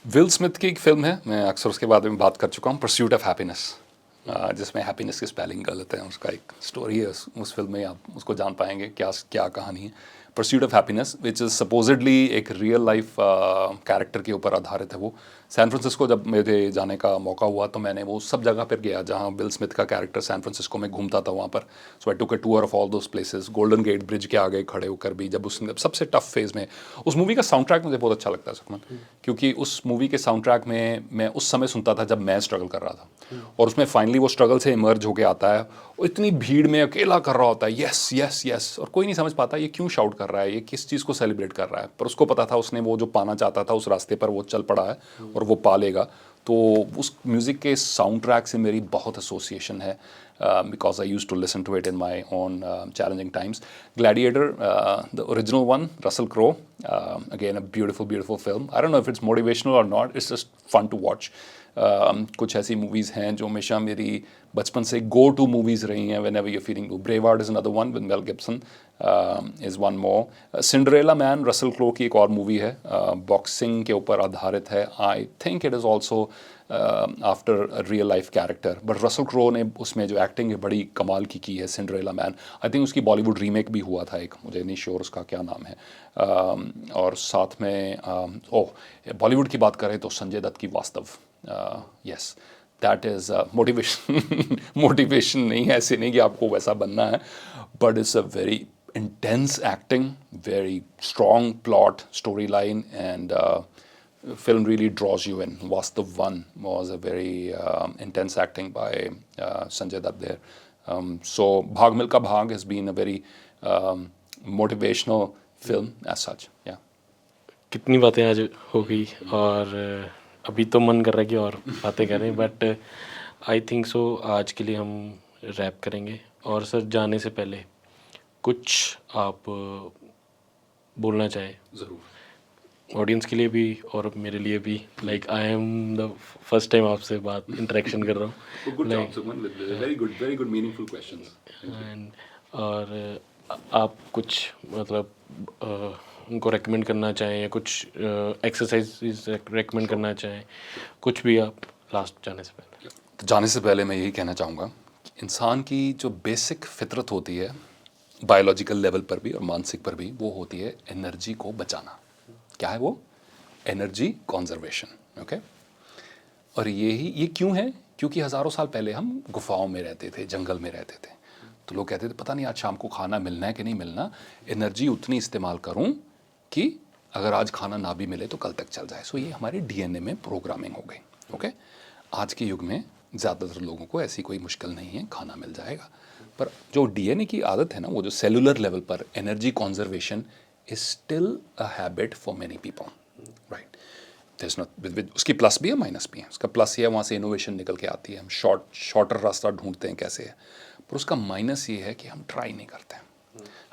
विल स्मिथ की एक फिल्म है, मैं अक्सर उसके बारे में बात कर चुका हूँ, परस्यूट ऑफ हैप्पीनेस, जिसमें हैप्पीनेस की स्पेलिंग गलत है। उसका एक स्टोरी है उस फिल्म में, आप उसको जान पाएंगे क्या क्या कहानी है। Pursuit of happiness which is supposedly एक रियल लाइफ कैरेक्टर के ऊपर आधारित है। वो सैन फ्रांसिस्को जब मेरे जाने का मौका हुआ तो मैंने वो सब जगह पर गया जहाँ विल स्मिथ का कैरेक्टर सैन फ्रांसिस्को में घूमता था वहाँ पर। So I took a tour of all those places. Golden Gate Bridge के आगे खड़े होकर भी, जब उसने सबसे टफ फेज़ में, उस मूवी का साउंड ट्रैक मुझे बहुत अच्छा लगता है सुखमन, क्योंकि उस मूवी के साउंड ट्रैक में मैं उस समय सुनता था जब मैं स्ट्रगल कर रहा था, और उसमें फाइनली वो स्ट्रगल से इमर्ज होके आता है। वो इतनी भीड़ में अकेला कर रहा होता है, यस यस यस, और कोई नहीं समझ पाता ये क्यों शाउट कर रहा है, ये किस चीज़ को सेलिब्रेट कर रहा है। पर उसको पता था उसने वो जो पाना चाहता था उस रास्ते पर वो चल पड़ा है और वो पा लेगा। तो उस म्यूज़िक के साउंड ट्रैक से मेरी बहुत एसोसिएशन है, because I used to listen to it in my own challenging times. Gladiator, the original one, Russell Crowe, again a beautiful film. I don't know if it's motivational or not, it's just fun to watch. कुछ ऐसी movies हैं जो हमेशा मेरी बचपन से go to movies रही हैं whenever you're feeling blue. Braveheart is another one with Mel Gibson, is one more. Cinderella Man, Russell Crowe की एक और मूवी है, बॉक्सिंग के ऊपर आधारित है। I think it is also after real life character, but Russell crow ने उसमें जो एक्टिंग है बड़ी कमाल की है। सिंड्रेला मैन, आई थिंक उसकी बॉलीवुड रीमेक भी हुआ था एक, मुझे नहीं श्योर उसका क्या नाम है। और साथ में बॉलीवुड की बात करें तो संजय दत्त की वास्तव, yes that is motivation. Motivation नहीं है, ऐसे नहीं कि आपको वैसा बनना है, but it's a very intense acting, very strong plot, storyline, and film really draws you in. Vastav 1 was a very intense acting by Sanjay Dutt there. So Bhag Milka Bhag has been a very motivational film as such. Yeah. कितनी बातें आज हो गई, और अभी तो मन कर रहा है कि और बातें करें, बट आई थिंक सो आज के लिए हम रैप करेंगे। और सर जाने से पहले कुछ आप बोलना चाहें ज़रूर। ऑडियंस के लिए भी और मेरे लिए भी, like I am the first time आपसे बात इंटरेक्शन कर रहा हूँ, very good meaningful questions. And और आप कुछ मतलब उनको रेकमेंड करना चाहें या कुछ एक्सरसाइज रेकमेंड करना चाहें, कुछ भी आप लास्ट जाने से पहले। तो जाने से पहले मैं यही कहना चाहूँगा, इंसान की जो बेसिक फितरत होती है बायोलॉजिकल लेवल पर भी और मानसिक पर भी, वो होती है एनर्जी को बचाना। क्या है वो? Energy conservation. ओके, और ये क्यों है? क्योंकि हज़ारों साल पहले हम गुफाओं में रहते थे, जंगल में रहते थे, तो लोग कहते थे पता नहीं आज शाम को खाना मिलना है कि नहीं मिलना, एनर्जी उतनी इस्तेमाल करूं कि अगर आज खाना ना भी मिले तो कल तक चल जाए। सो ये हमारे डीएनए में प्रोग्रामिंग हो गई। ओके, आज के युग में ज़्यादातर लोगों को ऐसी कोई मुश्किल नहीं है, खाना मिल जाएगा। पर जो डीएनए की आदत है ना, वो जो सेलुलर लेवल पर energy conservation is still a habit for many people, right. उसकी प्लस भी है माइनस भी है। उसका प्लस ये है वहाँ से इनोवेशन निकल के आती है, हम शॉर्टर रास्ता ढूंढते हैं कैसे है। पर उसका माइनस ये है कि हम ट्राई नहीं करते हैं,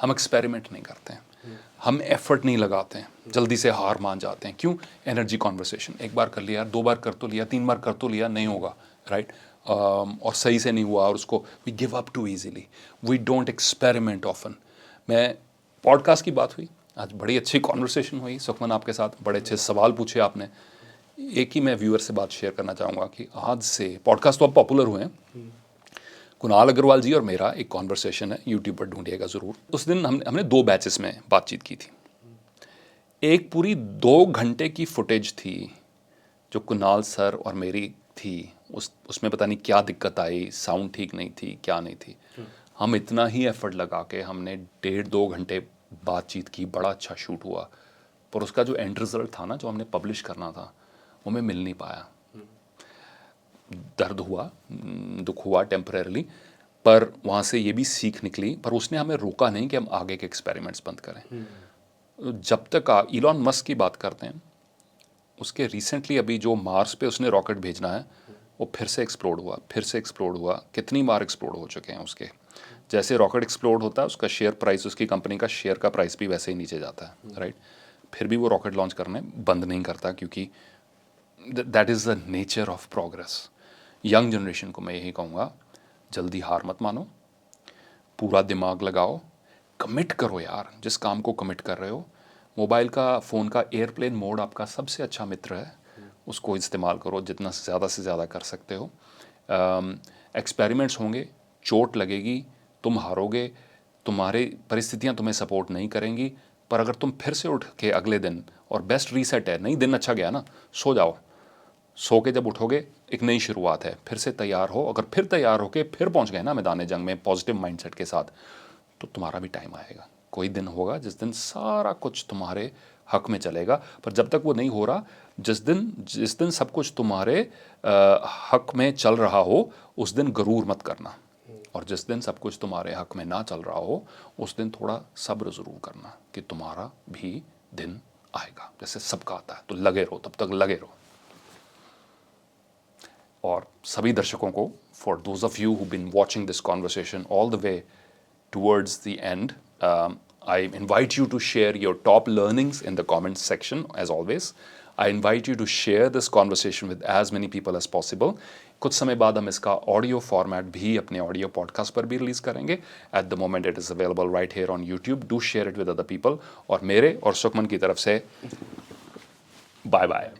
हम एक्सपेरिमेंट नहीं करते हैं, हम एफर्ट नहीं लगाते हैं, जल्दी से हार मान जाते हैं। क्यों? एनर्जी कॉन्वर्सेशन, एक बार कर लिया, 2 बार कर तो लिया, 3 बार कर तो लिया, नहीं होगा, राइट। और सही से नहीं हुआ और उसको we give up too easily, we don't experiment often. मैं पॉडकास्ट की बात हुई आज, बड़ी अच्छी कॉन्वर्सेशन हुई सुखमन आपके साथ, बड़े अच्छे सवाल पूछे आपने। एक ही मैं व्यूअर से बात शेयर करना चाहूँगा कि आज से पॉडकास्ट तो अब पॉपुलर हुए हैं, कुणाल अग्रवाल जी और मेरा एक कॉन्वर्सेशन है, यूट्यूब पर ढूंढिएगा ज़रूर। उस दिन हमने 2 बैचेस में बातचीत की थी। एक पूरी 2 घंटे की फुटेज थी जो कुणाल सर और मेरी थी, उसमें पता नहीं क्या दिक्कत आई, साउंड ठीक नहीं थी, क्या नहीं थी। हम इतना ही एफर्ट लगा के हमने 1.5-2 घंटे बातचीत की, बड़ा अच्छा शूट हुआ। पर उसका जो एंड रिज़ल्ट था ना, जो हमने पब्लिश करना था, वो मैं मिल नहीं पाया। दर्द हुआ, दुख हुआ टेम्परेरली, पर वहाँ से ये भी सीख निकली, पर उसने हमें रोका नहीं कि हम आगे के एक्सपेरिमेंट्स बंद करें। जब तक इलॉन मस्क की बात करते हैं, उसके रिसेंटली अभी जो मार्स पे उसने रॉकेट भेजना है, वो फिर से एक्सप्लोड हुआ, फिर से एक्सप्लोड हुआ, कितनी बार एक्सप्लोड हो चुके हैं उसके। जैसे रॉकेट एक्सप्लोड होता है, उसका शेयर प्राइस, उसकी कंपनी का शेयर का प्राइस भी वैसे ही नीचे जाता है, राइट। फिर भी वो रॉकेट लॉन्च करने बंद नहीं करता, क्योंकि that is the nature of progress. Young generation को मैं यही कहूँगा, जल्दी हार मत मानो, पूरा दिमाग लगाओ, कमिट करो यार, जिस काम को कमिट कर रहे हो। मोबाइल का, फ़ोन का एयरप्लेन मोड आपका सबसे अच्छा मित्र है, उसको इस्तेमाल करो जितना से ज़्यादा कर सकते हो। एक्सपेरिमेंट्स होंगे, चोट लगेगी, तुम हारोगे, तुम्हारी परिस्थितियाँ तुम्हें सपोर्ट नहीं करेंगी, पर अगर तुम फिर से उठ के अगले दिन, और बेस्ट रीसेट है, नहीं दिन अच्छा गया ना, सो जाओ, सो के जब उठोगे एक नई शुरुआत है, फिर से तैयार हो। अगर फिर तैयार होके फिर पहुंच गए ना मैदान जंग में पॉजिटिव माइंडसेट के साथ, तो तुम्हारा भी टाइम आएगा। कोई दिन होगा जिस दिन सारा कुछ तुम्हारे हक में चलेगा, पर जब तक वो नहीं हो रहा, जिस दिन सब कुछ तुम्हारे हक में चल रहा हो, उस दिन गरूर मत करना, और जिस दिन सब कुछ तुम्हारे हक में ना चल रहा हो, उस दिन थोड़ा सब्र ज़रूर करना कि तुम्हारा भी दिन आएगा, जैसे सबका आता है। तो लगे रहो, तब तक लगे रहो। और सभी दर्शकों को, for those of you who been watching this conversation all the way towards the end, I invite you to share your top learnings in the comments section. As always, I invite you to share this conversation with as many people as possible. कुछ समय बाद हम इसका audio format भी अपने audio podcast पर भी release करेंगे। At the moment it is available right here on YouTube. Do share it with other people. और मेरे और सुखमन की तरफ से बाय बाय।